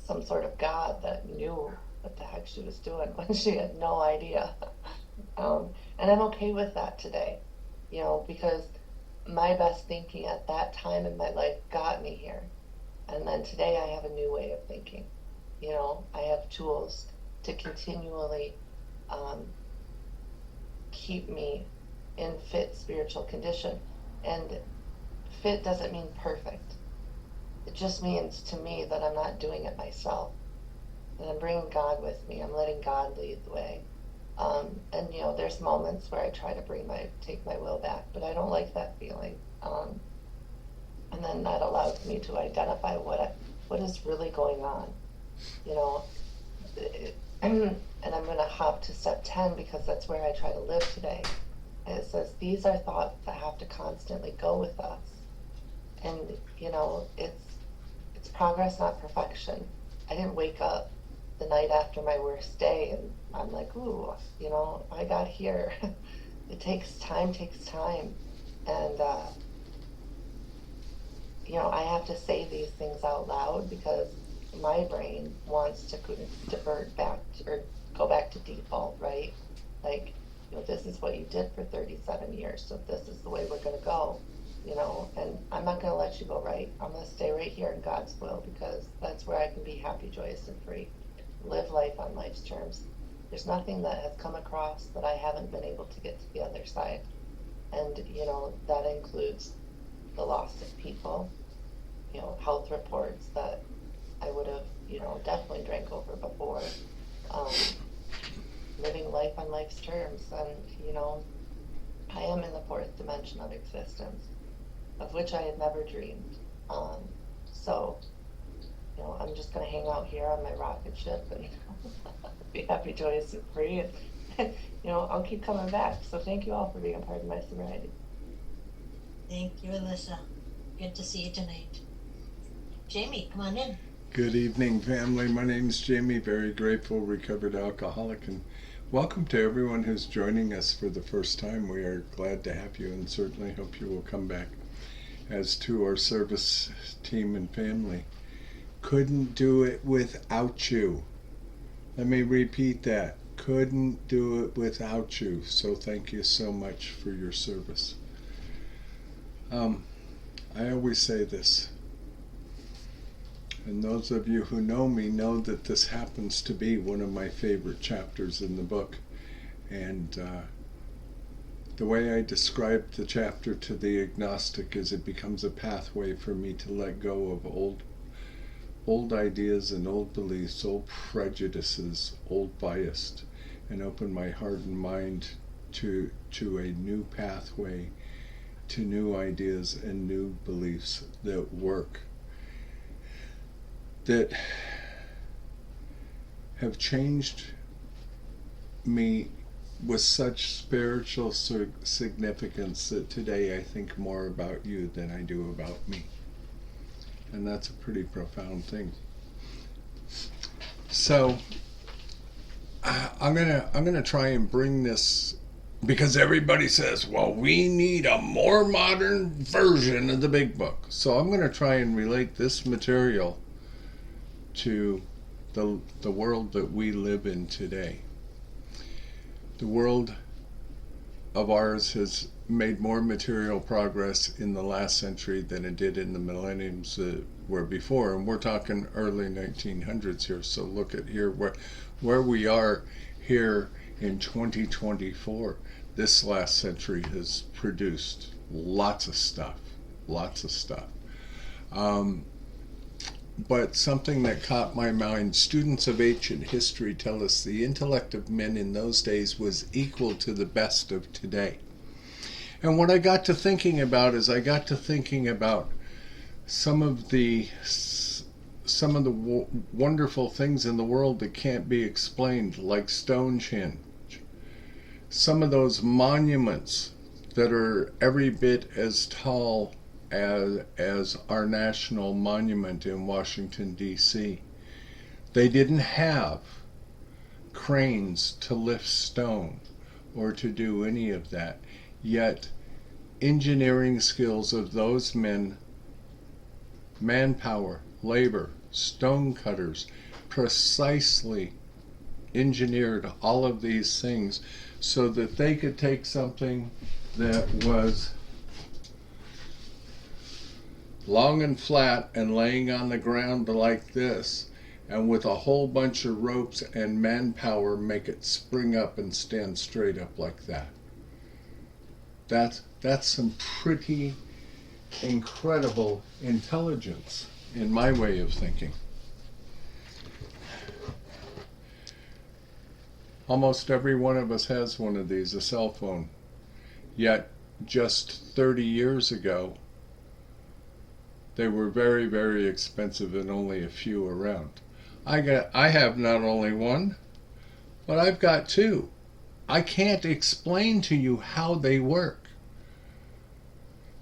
some sort of God that knew what the heck she was doing when she had no idea. And I'm okay with that today, you know, because my best thinking at that time in my life got me here. And then today I have a new way of thinking. You know, I have tools to continually keep me in fit spiritual condition. And fit doesn't mean perfect. It just means to me that I'm not doing it myself, that I'm bringing God with me. I'm letting God lead the way. And there's moments where I try to take my will back, but I don't like that feeling. And then that allows me to identify what is really going on. And I'm going to hop to step 10 because that's where I try to live today. And it says, these are thoughts that have to constantly go with us. And, it's progress, not perfection. I didn't wake up the night after my worst day and I'm like, ooh, I got here. It takes time. And, I have to say these things out loud because my brain wants to divert back or go back to default, right? Like, this is what you did for 37 years, so this is the way we're going to go, and I'm not going to let you go right. I'm going to stay right here in God's will because that's where I can be happy, joyous, and free. Live life on life's terms. There's nothing that has come across that I haven't been able to get to the other side. And, that includes the loss of people, health reports that I would have, definitely drank over before. Living life on life's terms. And, I am in the fourth dimension of existence, of which I had never dreamed. So, I'm just going to hang out here on my rocket ship and be happy, joyous, and free. And, I'll keep coming back. So thank you all for being a part of my sobriety. Thank you, Alyssa. Good to see you tonight. Jamie, come on in. Good evening, family. My name is Jamie, very grateful, recovered alcoholic, and welcome to everyone who's joining us for the first time. We are glad to have you and certainly hope you will come back. As to our service team and family, couldn't do it without you. Let me repeat that. Couldn't do it without you. So thank you so much for your service. I always say this, and those of you who know me know that this happens to be one of my favorite chapters in the book. And the way I describe the chapter to the agnostic is it becomes a pathway for me to let go of old ideas and old beliefs, old prejudices, old bias, and open my heart and mind to a new pathway, to new ideas and new beliefs that work, that have changed me with such spiritual significance that today I think more about you than I do about me. And that's a pretty profound thing. So I'm gonna try and bring this, because everybody says, well, we need a more modern version of the big book. So I'm gonna try and relate this material to the world that we live in today. The world of ours has made more material progress in the last century than it did in the millenniums that were before, and we're talking early 1900s here. So look at here where we are here in 2024. This last century has produced lots of stuff. But something that caught my mind, students of ancient history tell us the intellect of men in those days was equal to the best of today. And what I got to thinking about is some of the wonderful things in the world that can't be explained, like Stonehenge. Some of those monuments that are every bit as tall as our national monument in Washington, D.C. They didn't have cranes to lift stone or to do any of that. Yet engineering skills of those men, manpower, labor, stone cutters, precisely engineered all of these things so that they could take something that was long and flat and laying on the ground like this, and with a whole bunch of ropes and manpower make it spring up and stand straight up like that. That's some pretty incredible intelligence in my way of thinking. Almost every one of us has one of these, a cell phone. Yet just 30 years ago, they were very, very expensive and only a few around. I have not only one, but I've got two. I can't explain to you how they work.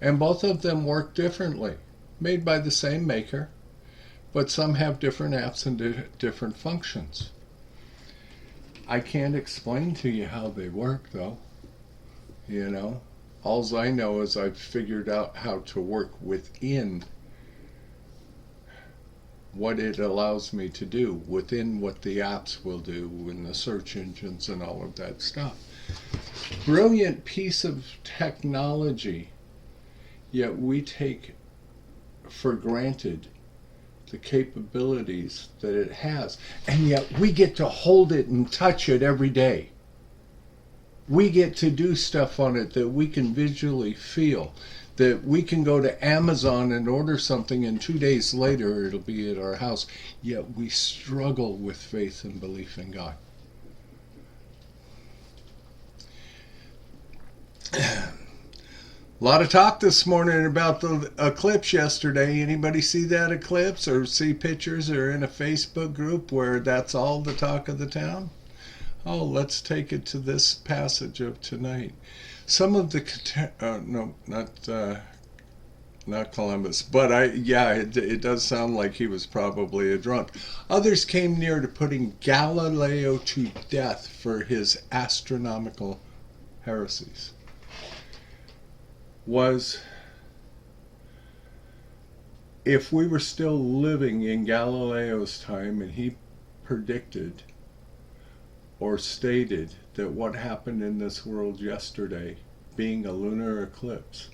And both of them work differently, made by the same maker, but some have different apps and different functions. I can't explain to you how they work, though. You know, all I know is I've figured out how to work within what it allows me to do, within what the apps will do and the search engines and all of that stuff. Brilliant piece of technology, yet we take for granted the capabilities that it has, and yet we get to hold it and touch it every day. We get to do stuff on it that we can visually feel, that we can go to Amazon and order something and 2 days later it'll be at our house, yet we struggle with faith and belief in God. A lot of talk this morning about the eclipse yesterday. Anybody see that eclipse or see pictures or in a Facebook group where that's all the talk of the town? Oh, let's take it to this passage of tonight. Some of the not Columbus, but it does sound like he was probably a drunk. Others came near to putting Galileo to death for his astronomical heresies. If we were still living in Galileo's time and he predicted or stated that what happened in this world yesterday being a lunar eclipse,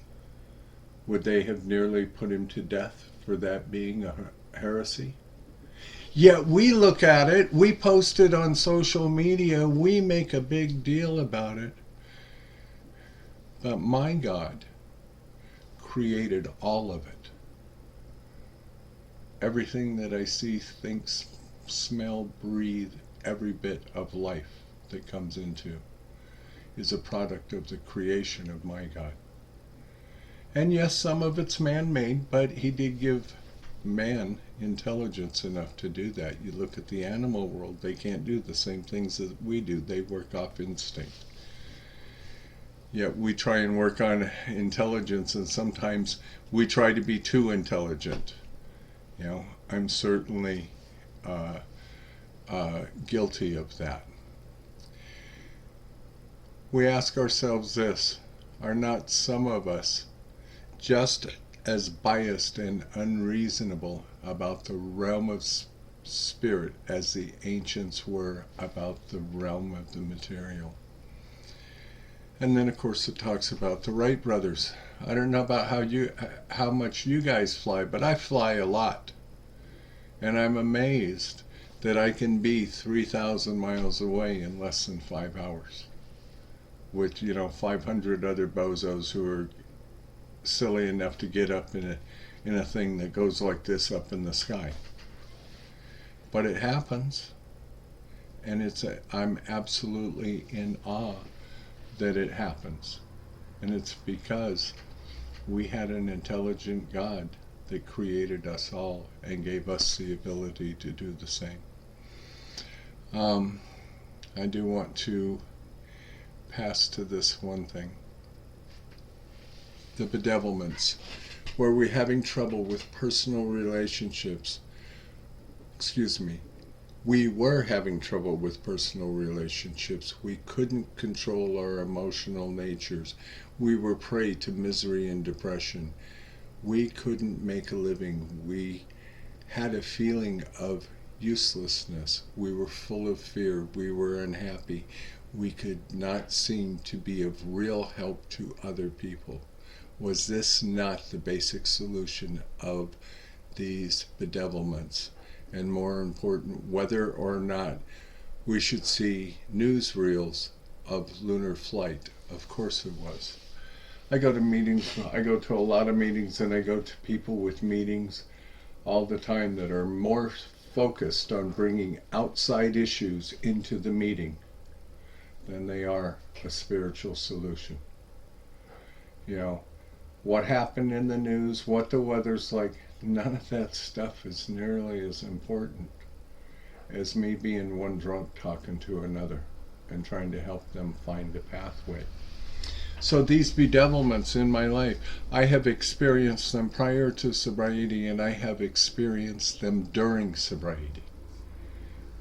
would they have nearly put him to death for that being a heresy? Yet we look at it, we post it on social media, we make a big deal about it. But my God created all of it. Everything that I see, think, smell, breathe, every bit of life that comes into is a product of the creation of my God. And yes, some of it's man-made, but he did give man intelligence enough to do that. You look at the animal world, they can't do the same things that we do. They work off instinct. Yet we try and work on intelligence, and sometimes we try to be too intelligent. You know, I'm certainly guilty of that. We ask ourselves this: are not some of us just as biased and unreasonable about the realm of spirit as the ancients were about the realm of the material? And then, of course, it talks about the Wright brothers. I don't know about how much you guys fly, but I fly a lot. And I'm amazed that I can be 3,000 miles away in less than 5 hours. With, 500 other bozos who are silly enough to get up in a thing that goes like this up in the sky. But it happens. And I'm absolutely in awe that it happens. And it's because we had an intelligent God that created us all and gave us the ability to do the same. I do want to pass to this one thing. The bedevilments, where we're having trouble with personal relationships. We were having trouble with personal relationships. We couldn't control our emotional natures. We were prey to misery and depression. We couldn't make a living. We had a feeling of uselessness. We were full of fear. We were unhappy. We could not seem to be of real help to other people. Was this not the basic solution of these bedevilments? And more important, whether or not we should see newsreels of lunar flight. Of course it was. I go to meetings, I go to a lot of meetings, and I go to people with meetings all the time that are more focused on bringing outside issues into the meeting than they are a spiritual solution. You know, what happened in the news, what the weather's like, none of that stuff is nearly as important as me being one drunk talking to another and trying to help them find a pathway. So these bedevilments in my life, I have experienced them prior to sobriety, and I have experienced them during sobriety.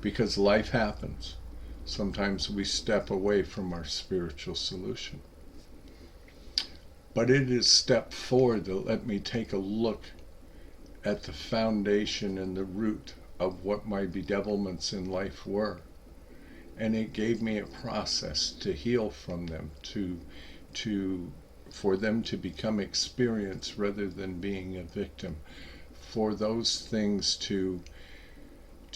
Because life happens. Sometimes we step away from our spiritual solution. But it is step 4 that let me take a look at the foundation and the root of what my bedevilments in life were. And it gave me a process to heal from them, for them to become experience rather than being a victim, for those things to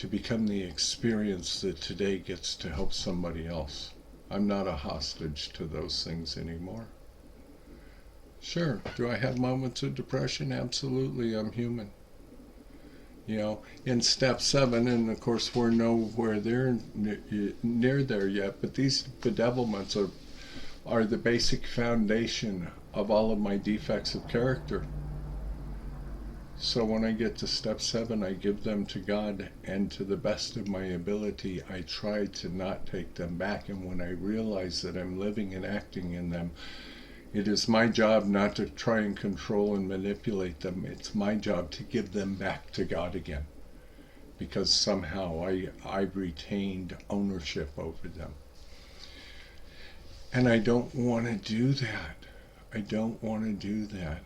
become the experience that today gets to help somebody else. I'm not a hostage to those things anymore. Sure, do I have moments of depression? Absolutely, I'm human. You know, in step 7, and of course we're nowhere near there yet, but these bedevilments are the basic foundation of all of my defects of character. So when I get to step 7, I give them to God, and to the best of my ability, I try to not take them back. And when I realize that I'm living and acting in them, it is my job not to try and control and manipulate them. It's my job to give them back to God again, because somehow I retained ownership over them. And I don't want to do that. I don't want to do that.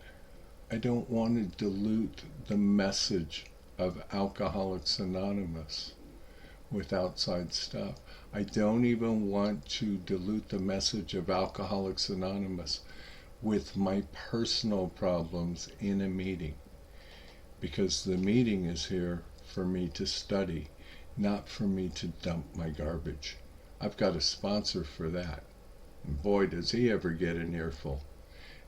I don't want to dilute the message of Alcoholics Anonymous with outside stuff. I don't even want to dilute the message of Alcoholics Anonymous with my personal problems in a meeting, because the meeting is here for me to study, not for me to dump my garbage. I've got a sponsor for that. And boy, does he ever get an earful.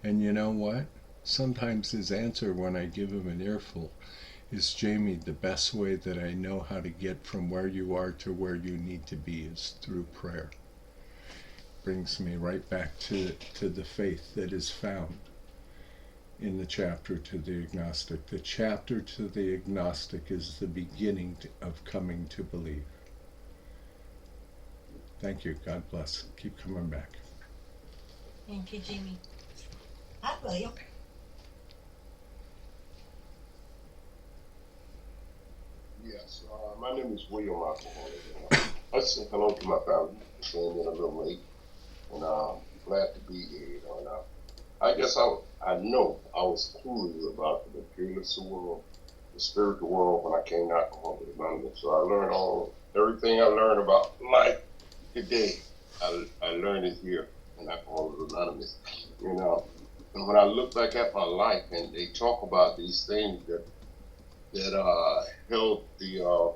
And you know what? Sometimes his answer when I give him an earful is, Jamie, the best way that I know how to get from where you are to where you need to be is through prayer. Brings me right back to the faith that is found in the chapter to the agnostic. The chapter to the agnostic is the beginning of coming to believe. Thank you. God bless. Keep coming back. Thank you, Jamie. Hi, William. Yes, my name is William Alcoholic. I said hello to my family. Came in a little late, and glad to be here. You know, and I guess I know I was clueless about the materialist world, the spiritual world when I came to Alcoholics Anonymous. So I learned everything I learned about life today. I learned it here in Alcoholics Anonymous. You know, and when I look back at my life, and they talk about these things that held the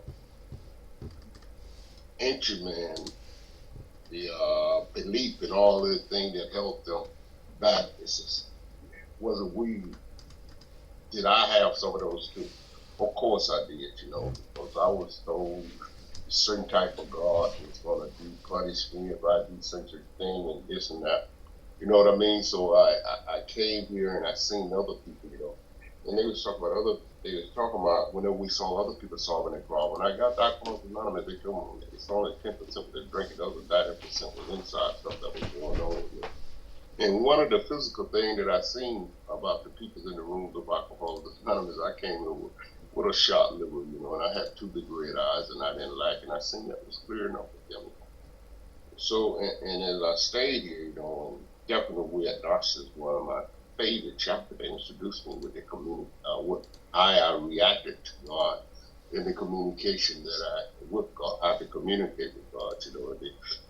ancient man, the belief in all the things that held them back. It's just, did I have some of those too? Of course I did, you know, because I was told a certain type of God was going to punish me if I do such a thing and this and that. You know what I mean? So I came here and I seen other people, you know, and they was talking about whenever we saw other people solving their problem. When I got to Alcoholics Anonymous, they told me it's only 10% of the drinking, the other 90% was inside stuff that was going on with it. And one of the physical things that I seen about the people in the rooms of Alcoholics Anonymous, I came in with a shot liver, you know, and I had 2 big red eyes, and I didn't like it, and I seen that was clear enough with them. So, and as I stayed here, you know, definitely Agnostics is one of my favorite chapter. They introduced me with the community, what I reacted to God in the communication that with God, how to communicate with God. You know,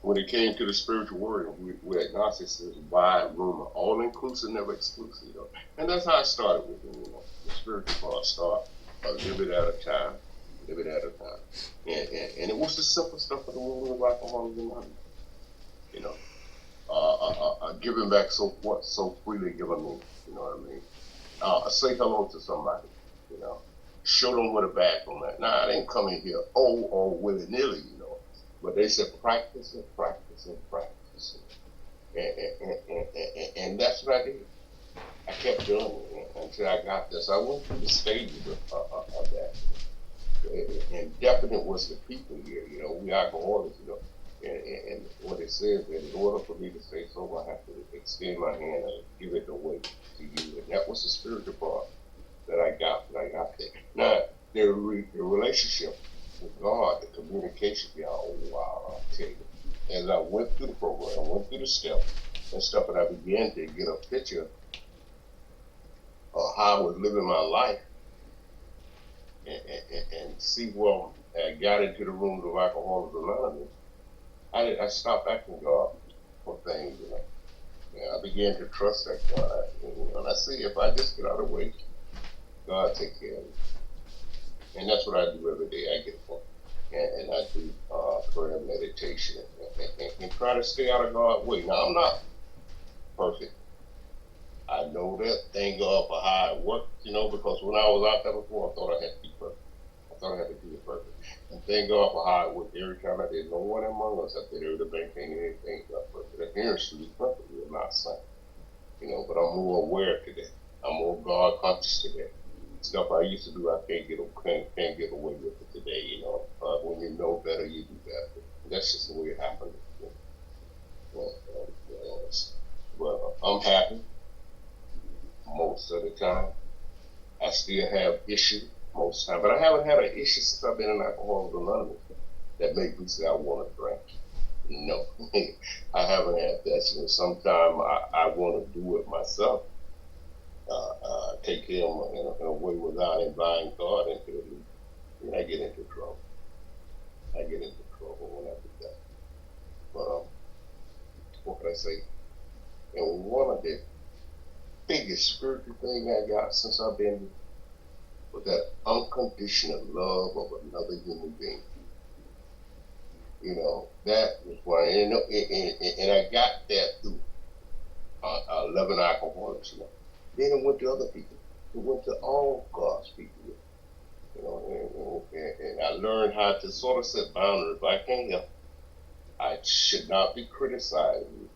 when it came to the spiritual world, we Agnostics is wide room, all inclusive, never exclusive. You know, and that's how I started with it. You know, the spiritual part start a little bit at a time, and it was the simple stuff of the world of Alcoholics Anonymous. You know. giving back so freely given me. You know what I mean? Say hello to somebody. You know, show them what a bathroom at. Now I didn't come in here or willy nilly. You know, but they said practice and practice and practice, and that's what I did. I kept doing it until I got this. I went through the stages of that. And definite was the people here. You know, we alcoholics. You know. And what it says that in order for me to stay sober, I have to extend my hand and give it away to you. And that was the spiritual part that I got when I got there. Now, the relationship with God, the communication, y'all, oh, wow, I'll tell you. As I went through the program, I went through the steps and stuff, and I began to get a picture of how I was living my life and see where I got into the rooms of Alcoholics Anonymous. I stopped asking God for things, you know. And I began to trust that God. And I see if I just get out of the way, God take care of me. And that's what I do every day. I get up and I do prayer and meditation and try to stay out of God's way. Now, I'm not perfect. I know that. Thank God for how it works, you know, because when I was out there before, I thought I had to be perfect. I thought I had to do it perfect. And thank God for how it worked every time I did. No one among us out there to maintain anything perfect. The appearance to be perfect, we're not saying. You know, but I'm more aware today. I'm more God conscious today. Stuff I used to do, I can't get away with it today, you know. When you know better, you do better. That's just the way it happened. Well, I'm happy most of the time. I still have issues most of the time, but I haven't had an issue since I've been in Alcoholics Anonymous that made me say I want to drink. No, I haven't had that. You know, sometimes I want to do it myself. Take him in a way without inviting God into it, and I get into trouble. I get into trouble when I do that. But what can I say? And one of the biggest spiritual things I got since I've been here was that unconditional love of another human being. You know, that was why, and I got that through 11 alcoholics, you know. Then it went to other people. It went to all God's people, you know, and I learned how to sort of set boundaries. If I can't help, I should not be criticizing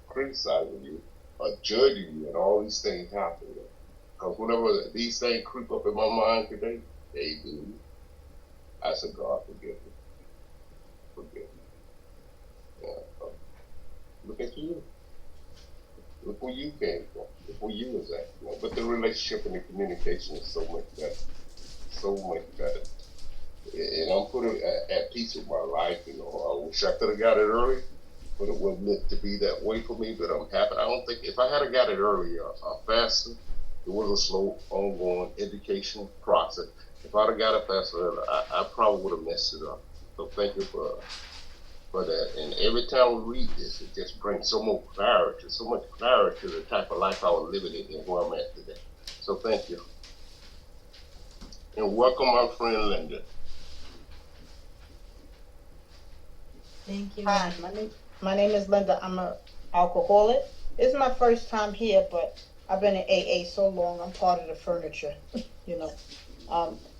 you or judging you, and all these things happen. You know? Because whenever these things creep up in my mind today, they do. I said, God, forgive me. Forgive me. Yeah, look at you. Look where you came from. Look where you was at. You know? But the relationship and the communication is so much better. So much better. And I'm put at peace with my life. You know, I wish I could have got it early, but it wasn't meant to be that way for me. But I'm happy. I don't think if I had got it earlier or faster, it was a slow, ongoing education process. If I'd have got it faster, I probably would have messed it up. So thank you for that. And every time we read this, it just brings so much clarity to the type of life I was living in and where I'm at today. So thank you. And welcome my friend Linda. Thank you. Hi, my name is Linda. I'm an alcoholic. This is my first time here, but I've been in AA so long, I'm part of the furniture, you know.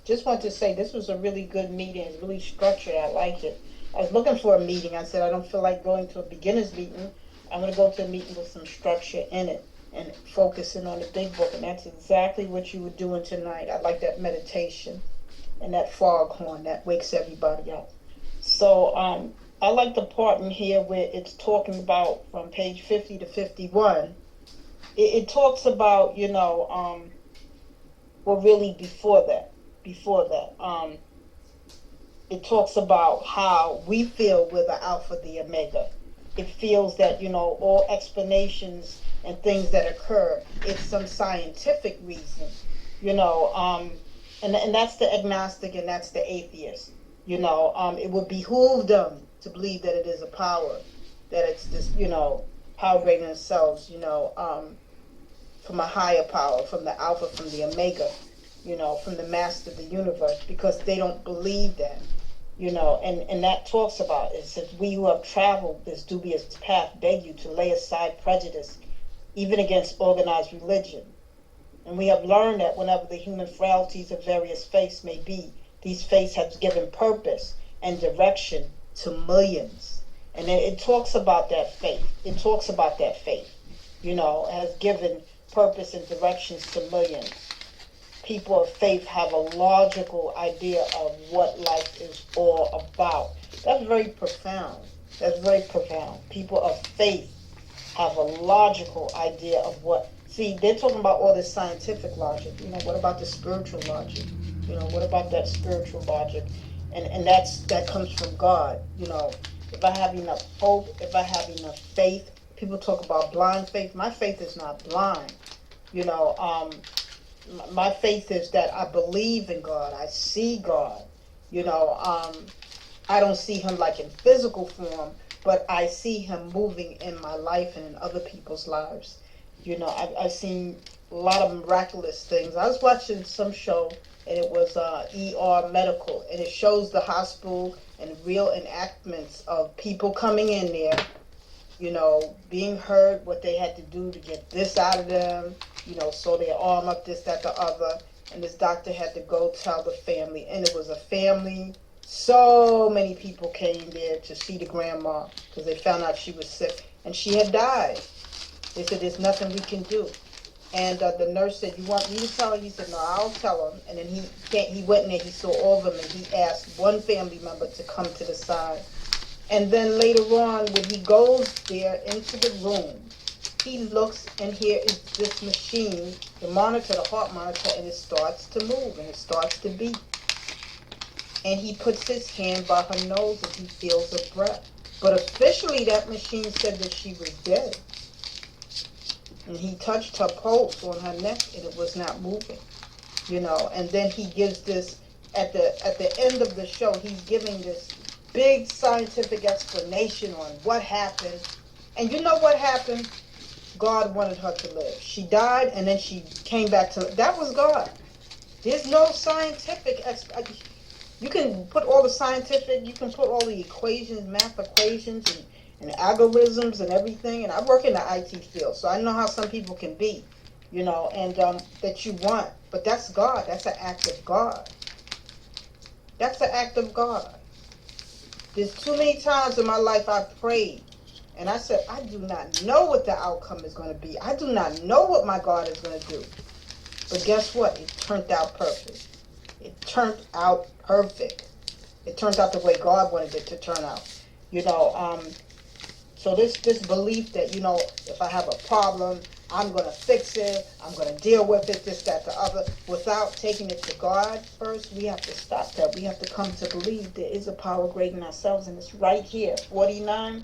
Just want to say this was a really good meeting. It's really structured. I like it. I was looking for a meeting. I said, I don't feel like going to a beginner's meeting. I'm going to go to a meeting with some structure in it and focusing on the big book. And that's exactly what you were doing tonight. I like that meditation and that foghorn that wakes everybody up. So I like the part in here where it's talking about from page 50 to 51. It talks about, you know, well, really before that, it talks about how we feel we're the Alpha, the Omega. It feels that, you know, all explanations and things that occur, it's some scientific reason, you know, and that's the agnostic and that's the atheist, you know. It would behoove them to believe that it is a power, that it's this, you know, power greater than themselves, you know, from a higher power, from the Alpha, from the Omega, you know, from the master of the universe, because they don't believe that, you know, and that talks about it. It says, we who have traveled this dubious path beg you to lay aside prejudice even against organized religion. And we have learned that whenever the human frailties of various faiths may be, these faiths have given purpose and direction to millions. And it talks about that faith. It talks about that faith, has given purpose and directions to millions. People of faith have a logical idea of what life is all about. That's very profound. That's very profound. People of faith have a logical idea of what. See, they're talking about all this scientific logic. What about the spiritual logic? What about that spiritual logic? And that comes from God. If I have enough hope, if I have enough faith, people talk about blind faith. My faith is not blind. My faith is that I believe in God. I see God. I don't see him like in physical form, but I see him moving in my life and in other people's lives. I've seen a lot of miraculous things. I was watching some show, and it was ER Medical, and it shows the hospital and real enactments of people coming in there, being heard, what they had to do to get this out of them, sew their arm up, this, that, the other. And this doctor had to go tell the family, and it was a family. So many people came there to see the grandma because they found out she was sick, and she had died. They said, there's nothing we can do. And the nurse said, you want me to tell her? He said, no, I'll tell him. And then he went in there, he saw all of them, and he asked one family member to come to the side. And then later on, when he goes there into the room, he looks, and here is this machine, the monitor, the heart monitor, and it starts to move, and it starts to beat. And he puts his hand by her nose, and he feels a breath. But officially, that machine said that she was dead. And he touched her pulse on her neck, and it was not moving, And then he gives this, at the end of the show, he's giving this big scientific explanation on what happened. And you know what happened? God wanted her to live. She died, and then she came back to life. That was God. There's no scientific you can put all the scientific, you can put all the equations, math equations, and algorithms and everything. And I work in the IT field, so I know how some people can be, and that you want. But that's God. That's an act of God. That's an act of God. There's too many times in my life I've prayed, and I said, I do not know what the outcome is going to be. I do not know what my God is going to do. But guess what? It turned out perfect. It turned out perfect. It turned out the way God wanted it to turn out. So this belief that, if I have a problem, I'm going to fix it, I'm going to deal with it, this, that, the other, without taking it to God first, we have to stop that. We have to come to believe there is a power greater than ourselves, and it's right here, 49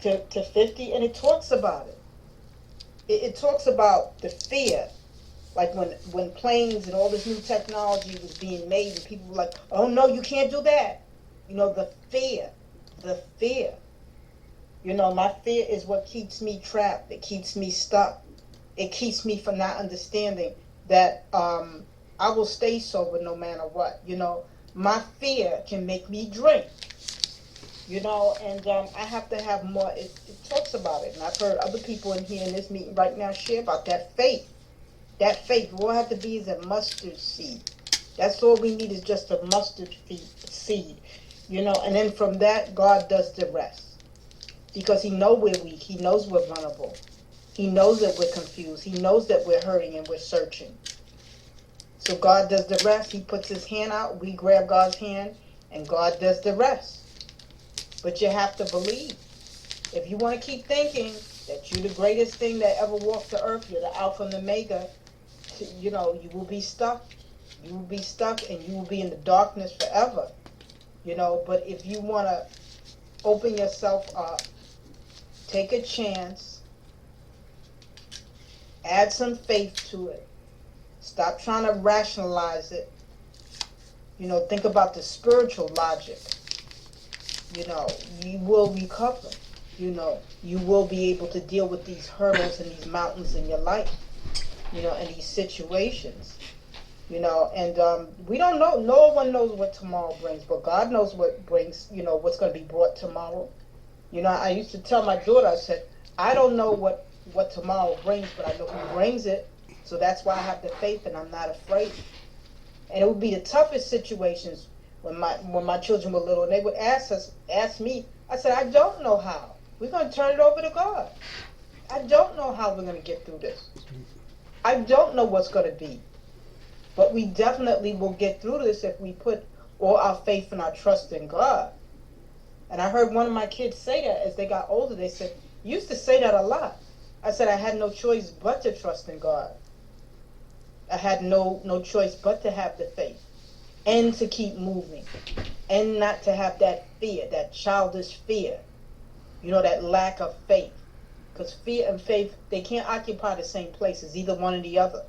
to 50, and it talks about it. It talks about the fear. Like when planes and all this new technology was being made, and people were like, oh no, you can't do that. The fear. My fear is what keeps me trapped. It keeps me stuck. It keeps me from not understanding that I will stay sober no matter what. My fear can make me drink. And I have to have more. It talks about it, and I've heard other people in here in this meeting right now share about that faith. That faith, all I have to be is a mustard seed. That's all we need, is just a mustard seed. And then from that, God does the rest. Because he knows we're weak. He knows we're vulnerable. He knows that we're confused. He knows that we're hurting and we're searching. So God does the rest. He puts his hand out. We grab God's hand, and God does the rest. But you have to believe. If you want to keep thinking that you're the greatest thing that ever walked the earth, you're the Alpha and Omega, you will be stuck. You will be stuck, and you will be in the darkness forever. But if you want to open yourself up, take a chance, add some faith to it, stop trying to rationalize it, think about the spiritual logic, you will recover, you will be able to deal with these hurdles and these mountains in your life, and these situations. And we don't know, no one knows what tomorrow brings, but God knows what brings, what's going to be brought tomorrow. I used to tell my daughter, I said, I don't know what what tomorrow brings, but I know who brings it. So that's why I have the faith and I'm not afraid. And it would be the toughest situations when my children were little and they would ask me, I said, I don't know how. We're going to turn it over to God. I don't know how we're going to get through this. I don't know what's going to be. But we definitely will get through this if we put all our faith and our trust in God. And I heard one of my kids say that as they got older. They said, you used to say that a lot. I said, I had no choice but to trust in God. I had no choice but to have the faith and to keep moving and not to have that fear, that childish fear, that lack of faith. Because fear and faith, they can't occupy the same places, either one or the other.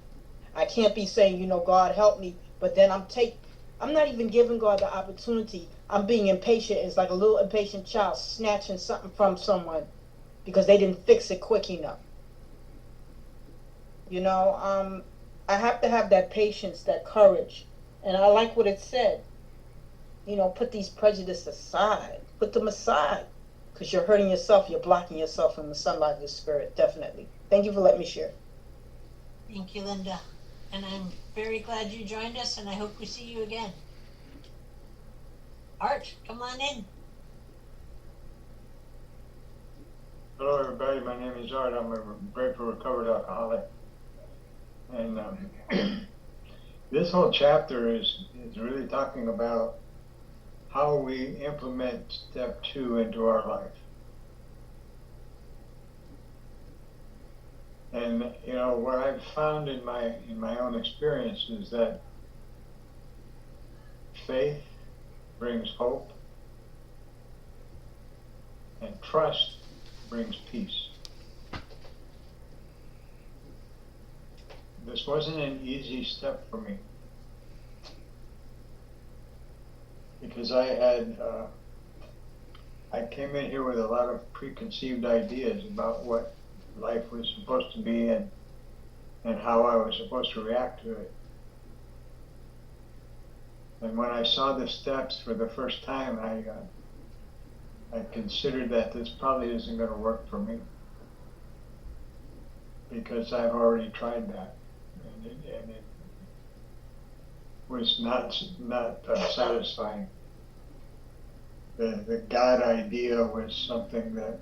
I can't be saying, God help me, but then I'm not even giving God the opportunity. I'm being impatient. It's like a little impatient child snatching something from someone because they didn't fix it quick enough. I have to have that patience, that courage. And I like what it said. Put these prejudices aside. Put them aside. Because you're hurting yourself. You're blocking yourself from the sunlight of the Spirit, definitely. Thank you for letting me share. Thank you, Linda. And I'm very glad you joined us, and I hope we see you again. Art, come on in. Hello, everybody. My name is Art. I'm a grateful recovered alcoholic. And this whole chapter is really talking about how we implement step 2 into our life. And what I've found in my own experience is that faith brings hope, and trust brings peace. This wasn't an easy step for me, because I came in here with a lot of preconceived ideas about what life was supposed to be and how I was supposed to react to it. And when I saw the steps for the first time, I considered that this probably isn't going to work for me, because I've already tried that, and it was not satisfying. The God idea was something that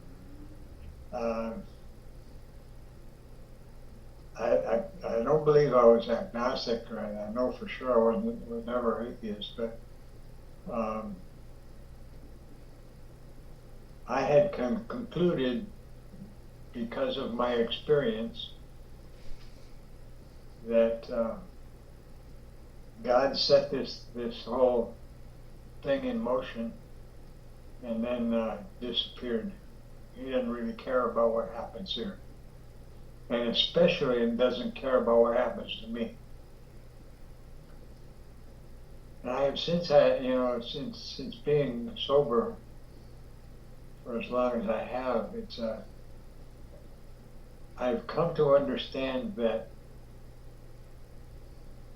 I don't believe I was agnostic, or I know for sure I was never atheist, but I had concluded, because of my experience, that God set this whole thing in motion and then disappeared. He doesn't really care about what happens here. And especially it doesn't care about what happens to me. And I have since being sober for as long as I have, I've come to understand that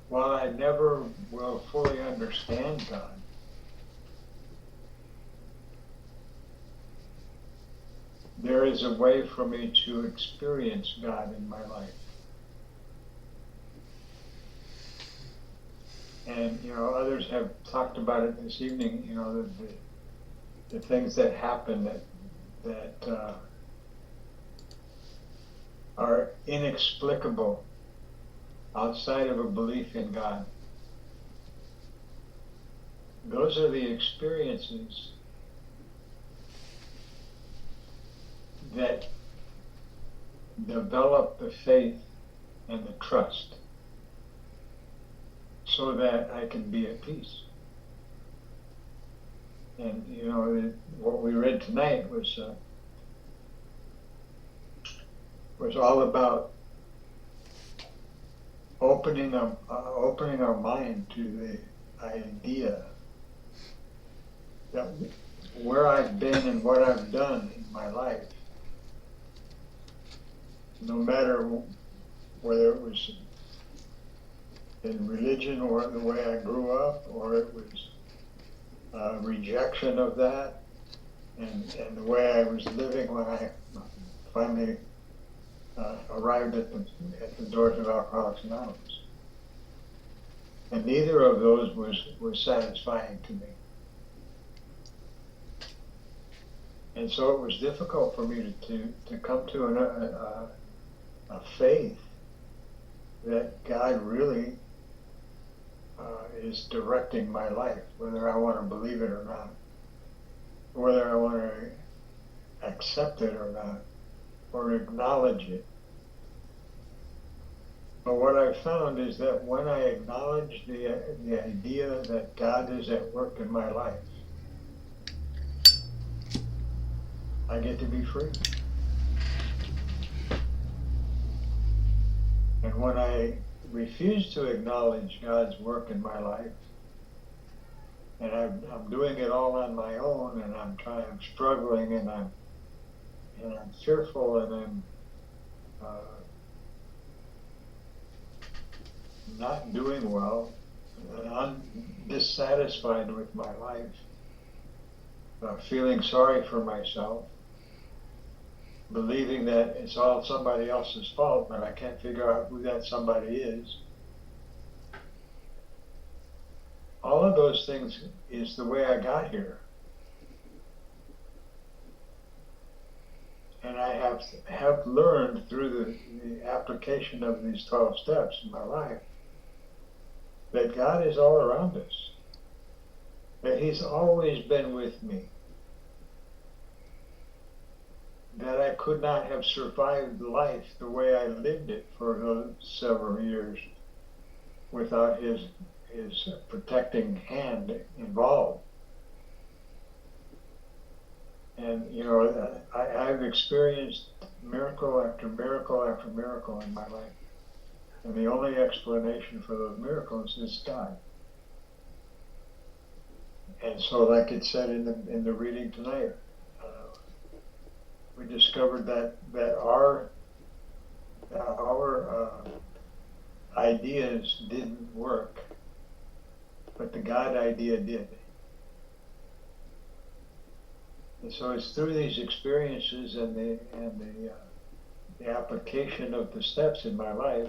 while I never will fully understand God, there is a way for me to experience God in my life. And others have talked about it this evening. The things that happen that are inexplicable outside of a belief in God. Those are the experiences that develop the faith and the trust so that I can be at peace. And what we read tonight was all about opening our mind to the idea that where I've been and what I've done in my life, no matter whether it was in religion or the way I grew up, or it was rejection of that, and the way I was living when I finally arrived at the doors of Alcoholics Anonymous. And neither of those was satisfying to me. And so it was difficult for me to come to a faith that God really is directing my life, whether I want to believe it or not, whether I want to accept it or not, or acknowledge it. But what I found is that when I acknowledge the idea that God is at work in my life, I get to be free. And when I refuse to acknowledge God's work in my life, and I'm doing it all on my own, and I'm struggling, and I'm fearful, and I'm not doing well, and I'm dissatisfied with my life, feeling sorry for myself, believing that it's all somebody else's fault, but I can't figure out who that somebody is. All of those things is the way I got here. And I have learned through the application of these 12 steps in my life that God is all around us, that He's always been with me, that I could not have survived life the way I lived it for those several years without His protecting hand involved. And, you know, I've experienced miracle after miracle after miracle in my life. And the only explanation for those miracles is God. And so, like it said in the reading tonight, we discovered that our ideas didn't work, but the God idea did. And so it's through these experiences and the application of the steps in my life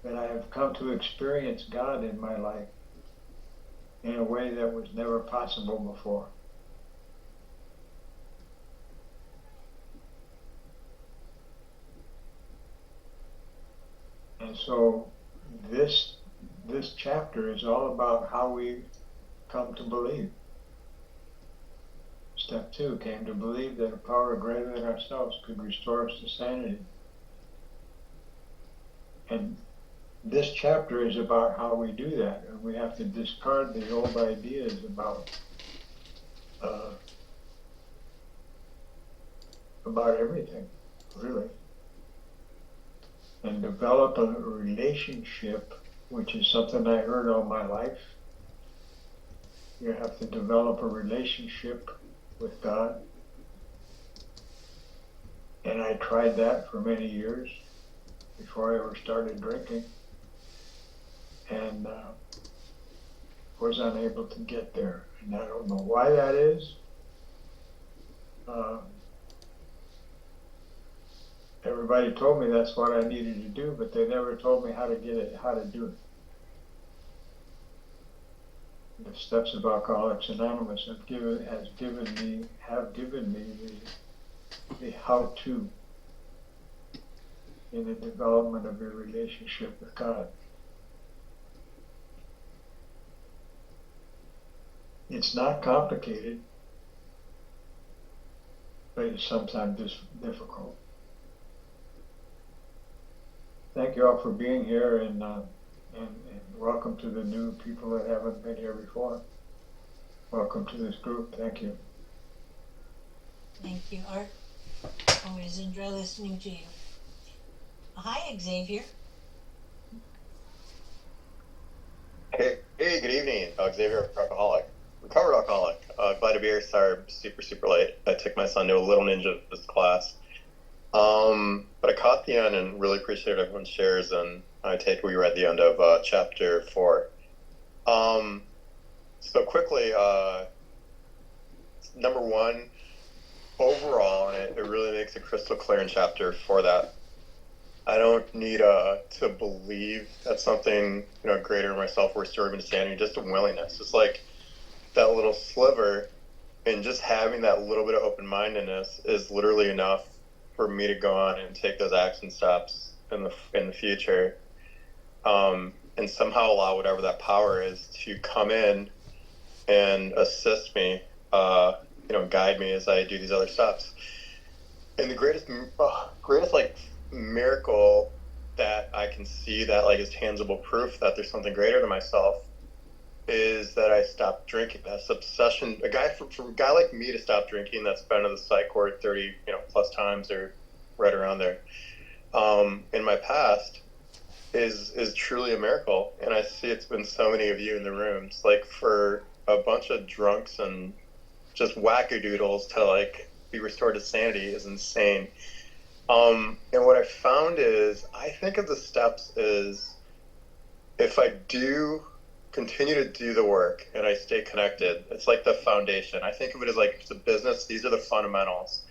that I have come to experience God in my life in a way that was never possible before. And so this chapter is all about how we come to believe. Step 2 came to believe that a power greater than ourselves could restore us to sanity. And this chapter is about how we do that, and we have to discard the old ideas about everything, really, and develop a relationship, which is something I heard all my life. You have to develop a relationship with God, and I tried that for many years before I ever started drinking, and was unable to get there. And I don't know why that is. Everybody told me that's what I needed to do, but they never told me how to do it. The steps of Alcoholics Anonymous have given me the how-to in the development of your relationship with God. It's not complicated, but it's sometimes difficult. Thank you all for being here, and welcome to the new people that haven't been here before. Welcome to this group. Thank you. Thank you, Art. Always enjoy listening to you. Hi, Xavier. Hey, good evening. Xavier, alcoholic. Recovered alcoholic. Glad to be here. Sorry, super late. I took my son to a Little Ninjas class. But I caught the end and really appreciated everyone's shares, and I take we were at the end of chapter 4. So quickly, number 1, overall, and it really makes it crystal clear in chapter 4 that I don't need to believe that something greater than myself or serving to sanity. Just a willingness. It's like that little sliver, and just having that little bit of open-mindedness is literally enough for me to go on and take those action steps in the future, and somehow allow whatever that power is to come in and assist me, guide me as I do these other steps. And the greatest like miracle that I can see that like is tangible proof that there's something greater than myself is that I stopped drinking. That's obsession. For a guy like me to stop drinking, that's been to the psych ward 30 plus times or right around there, in my past, is truly a miracle. And I see it's been so many of you in the rooms. Like, for a bunch of drunks and just wackadoodles to like be restored to sanity is insane. And what I found is, I think of the steps is, if I do continue to do the work and I stay connected, it's like the foundation. I think of it as like, it's a business, these are the fundamentals.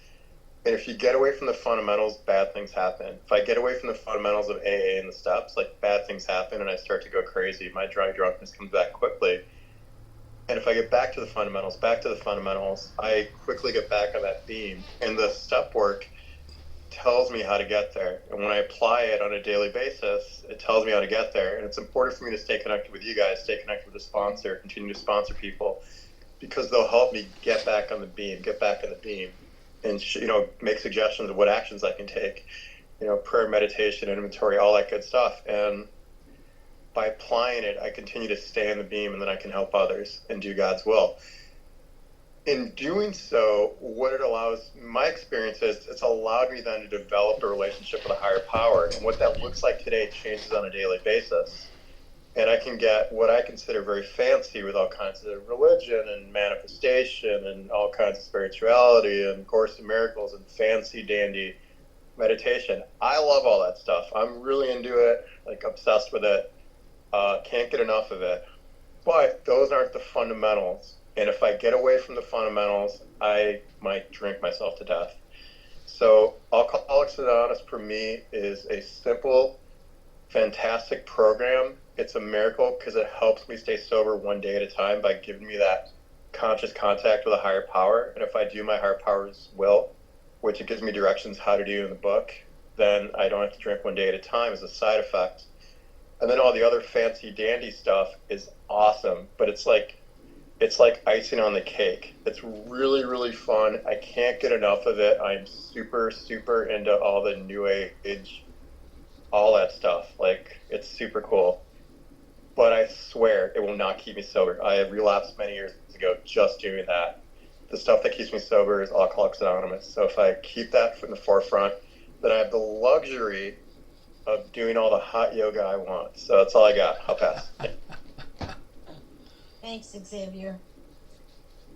And if you get away from the fundamentals, bad things happen. If I get away from the fundamentals of AA and the steps, like, bad things happen and I start to go crazy. My drunkenness comes back quickly. And if I get back to the fundamentals, I quickly get back on that beam. And the step work tells me how to get there. And when I apply it on a daily basis, it tells me how to get there. And it's important for me to stay connected with you guys, stay connected with the sponsor, continue to sponsor people, because they'll help me get back on the beam, and make suggestions of what actions I can take, prayer, meditation, inventory, all that good stuff. And by applying it, I continue to stay in the beam, and then I can help others and do God's will. In doing so, what it allows, my experience is, it's allowed me then to develop a relationship with a higher power. And what that looks like today changes on a daily basis. And I can get what I consider very fancy with all kinds of religion and manifestation and all kinds of spirituality and Course in Miracles and fancy dandy meditation. I love all that stuff. I'm really into it, like obsessed with it. Can't get enough of it. But those aren't the fundamentals. And if I get away from the fundamentals, I might drink myself to death. So Alcoholics Anonymous for me is a simple, fantastic program. It's a miracle because it helps me stay sober one day at a time by giving me that conscious contact with a higher power. And if I do my higher power's will, which it gives me directions how to do in the book, then I don't have to drink one day at a time as a side effect. And then all the other fancy dandy stuff is awesome, but it's like icing on the cake. It's really, really fun. I can't get enough of it. I'm super, super into all the new age, all that stuff. Like, it's super cool. But I swear it will not keep me sober. I have relapsed many years ago just doing that. The stuff that keeps me sober is Alcoholics Anonymous. So if I keep that from the forefront, then I have the luxury of doing all the hot yoga I want. So that's all I got. I'll pass. Thanks, Xavier.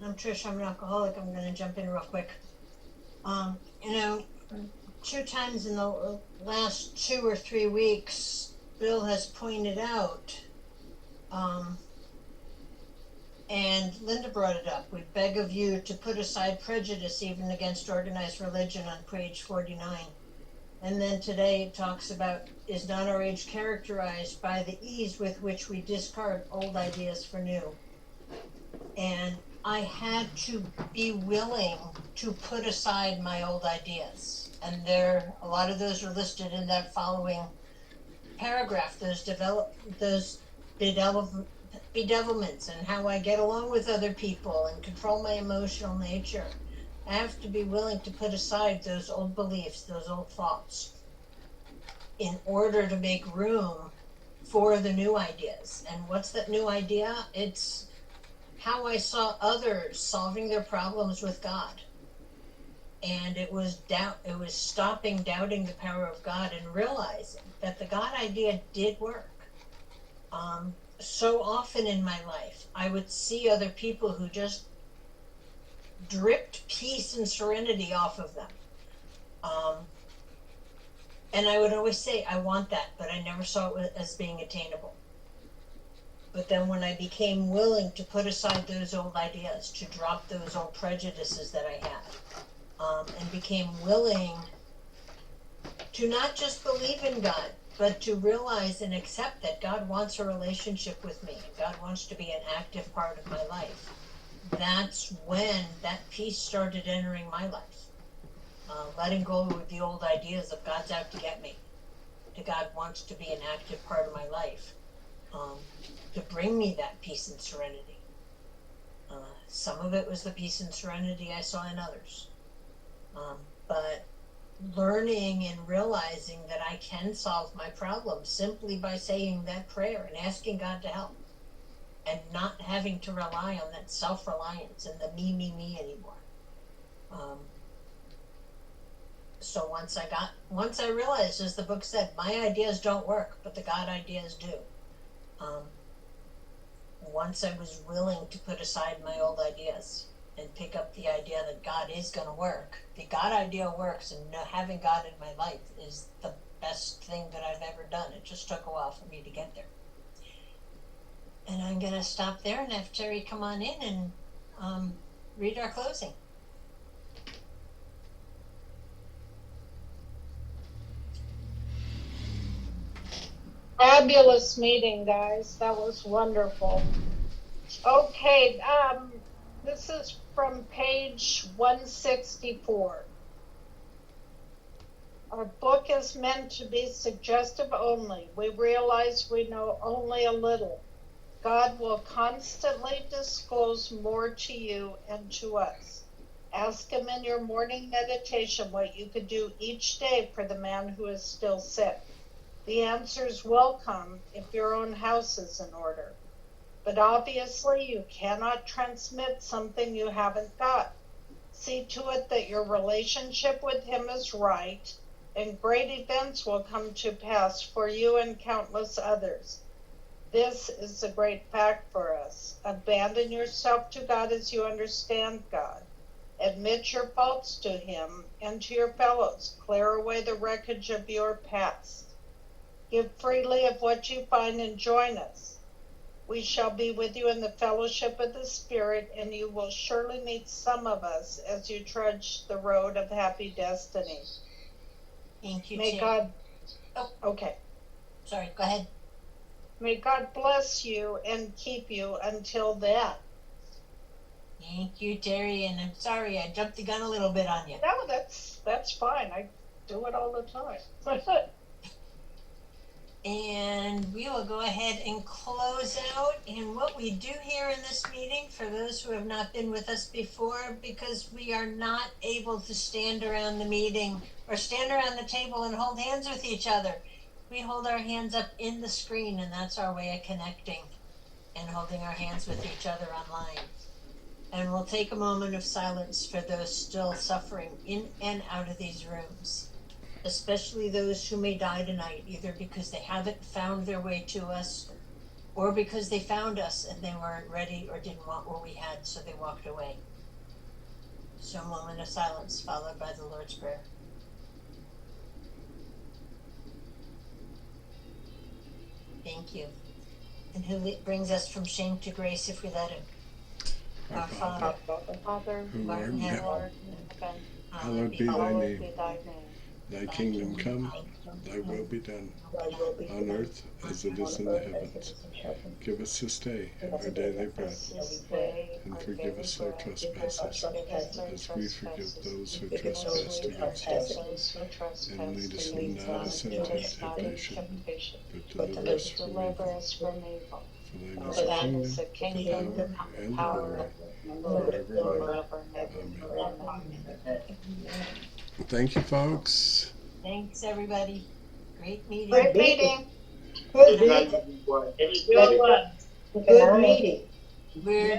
I'm Trish. I'm an alcoholic. I'm going to jump in real quick. 2 times in the last 2 or 3 weeks, Bill has pointed out, and Linda brought it up, we beg of you to put aside prejudice even against organized religion on page 49. And then today it talks about, is not our age characterized by the ease with which we discard old ideas for new? And I had to be willing to put aside my old ideas. And a lot of those are listed in that following paragraph, those bedevilments and how I get along with other people and control my emotional nature. I have to be willing to put aside those old beliefs, those old thoughts, in order to make room for the new ideas. And what's that new idea? It's how I saw others solving their problems with God. And it was stopping doubting the power of God and realizing that the God idea did work. So often in my life, I would see other people who just dripped peace and serenity off of them. And I would always say, I want that, but I never saw it as being attainable. But then when I became willing to put aside those old ideas, to drop those old prejudices that I had, and became willing to not just believe in God, but to realize and accept that God wants a relationship with me. God wants to be an active part of my life. That's when that peace started entering my life. Letting go of the old ideas of God's out to get me, to God wants to be an active part of my life, to bring me that peace and serenity. Some of it was the peace and serenity I saw in others. But learning and realizing that I can solve my problems simply by saying that prayer and asking God to help, and not having to rely on that self-reliance and the me anymore. So once I realized, as the book said, my ideas don't work, but the God ideas do. Once I was willing to put aside my old ideas and pick up the idea that God is going to work, the God idea works, and having God in my life is the best thing that I've ever done. It just took a while for me to get there. And I'm going to stop there and have Terry come on in and read our closing. Fabulous meeting, guys. That was wonderful. Okay, this is from page 164. Our book is meant to be suggestive only. We realize we know only a little. God will constantly disclose more to you and to us. Ask him in your morning meditation what you could do each day for the man who is still sick. The answers will come if your own house is in order. But obviously you cannot transmit something you haven't got. See to it that your relationship with him is right, and great events will come to pass for you and countless others. This is a great fact for us. Abandon yourself to God as you understand God. Admit your faults to him and to your fellows. Clear away the wreckage of your past. Give freely of what you find and join us. We shall be with you in the fellowship of the Spirit, and you will surely meet some of us as you trudge the road of happy destiny. Thank you, May Tim. God... Oh, okay. Sorry, go ahead. May God bless you and keep you until then. Thank you, Terry, and I'm sorry I jumped the gun a little bit on you. No, that's fine. I do it all the time. And we will go ahead and close out. And what we do here in this meeting, for those who have not been with us before, because we are not able to stand around the meeting or stand around the table and hold hands with each other, we hold our hands up in the screen, and that's our way of connecting and holding our hands with each other online. And we'll take a moment of silence for those still suffering in and out of these rooms, especially those who may die tonight, either because they haven't found their way to us, or because they found us and they weren't ready or didn't want what we had, so they walked away. So a moment of silence followed by the Lord's Prayer. Thank you. And who brings us from shame to grace if we let him? Our Father, who art in heaven, hallowed be thy name. Thy kingdom come, thy will be done, on earth as it is in the heavens. Give us this day our daily bread, and forgive us our trespasses, as we forgive those who trespass against us. And lead us not into temptation, but deliver us from evil. For thine is the kingdom, the power, and the glory, forever and ever. Amen. Thank you, folks. thanks everybody. Great meeting. Great meeting. Good night, everyone. Good meeting. We're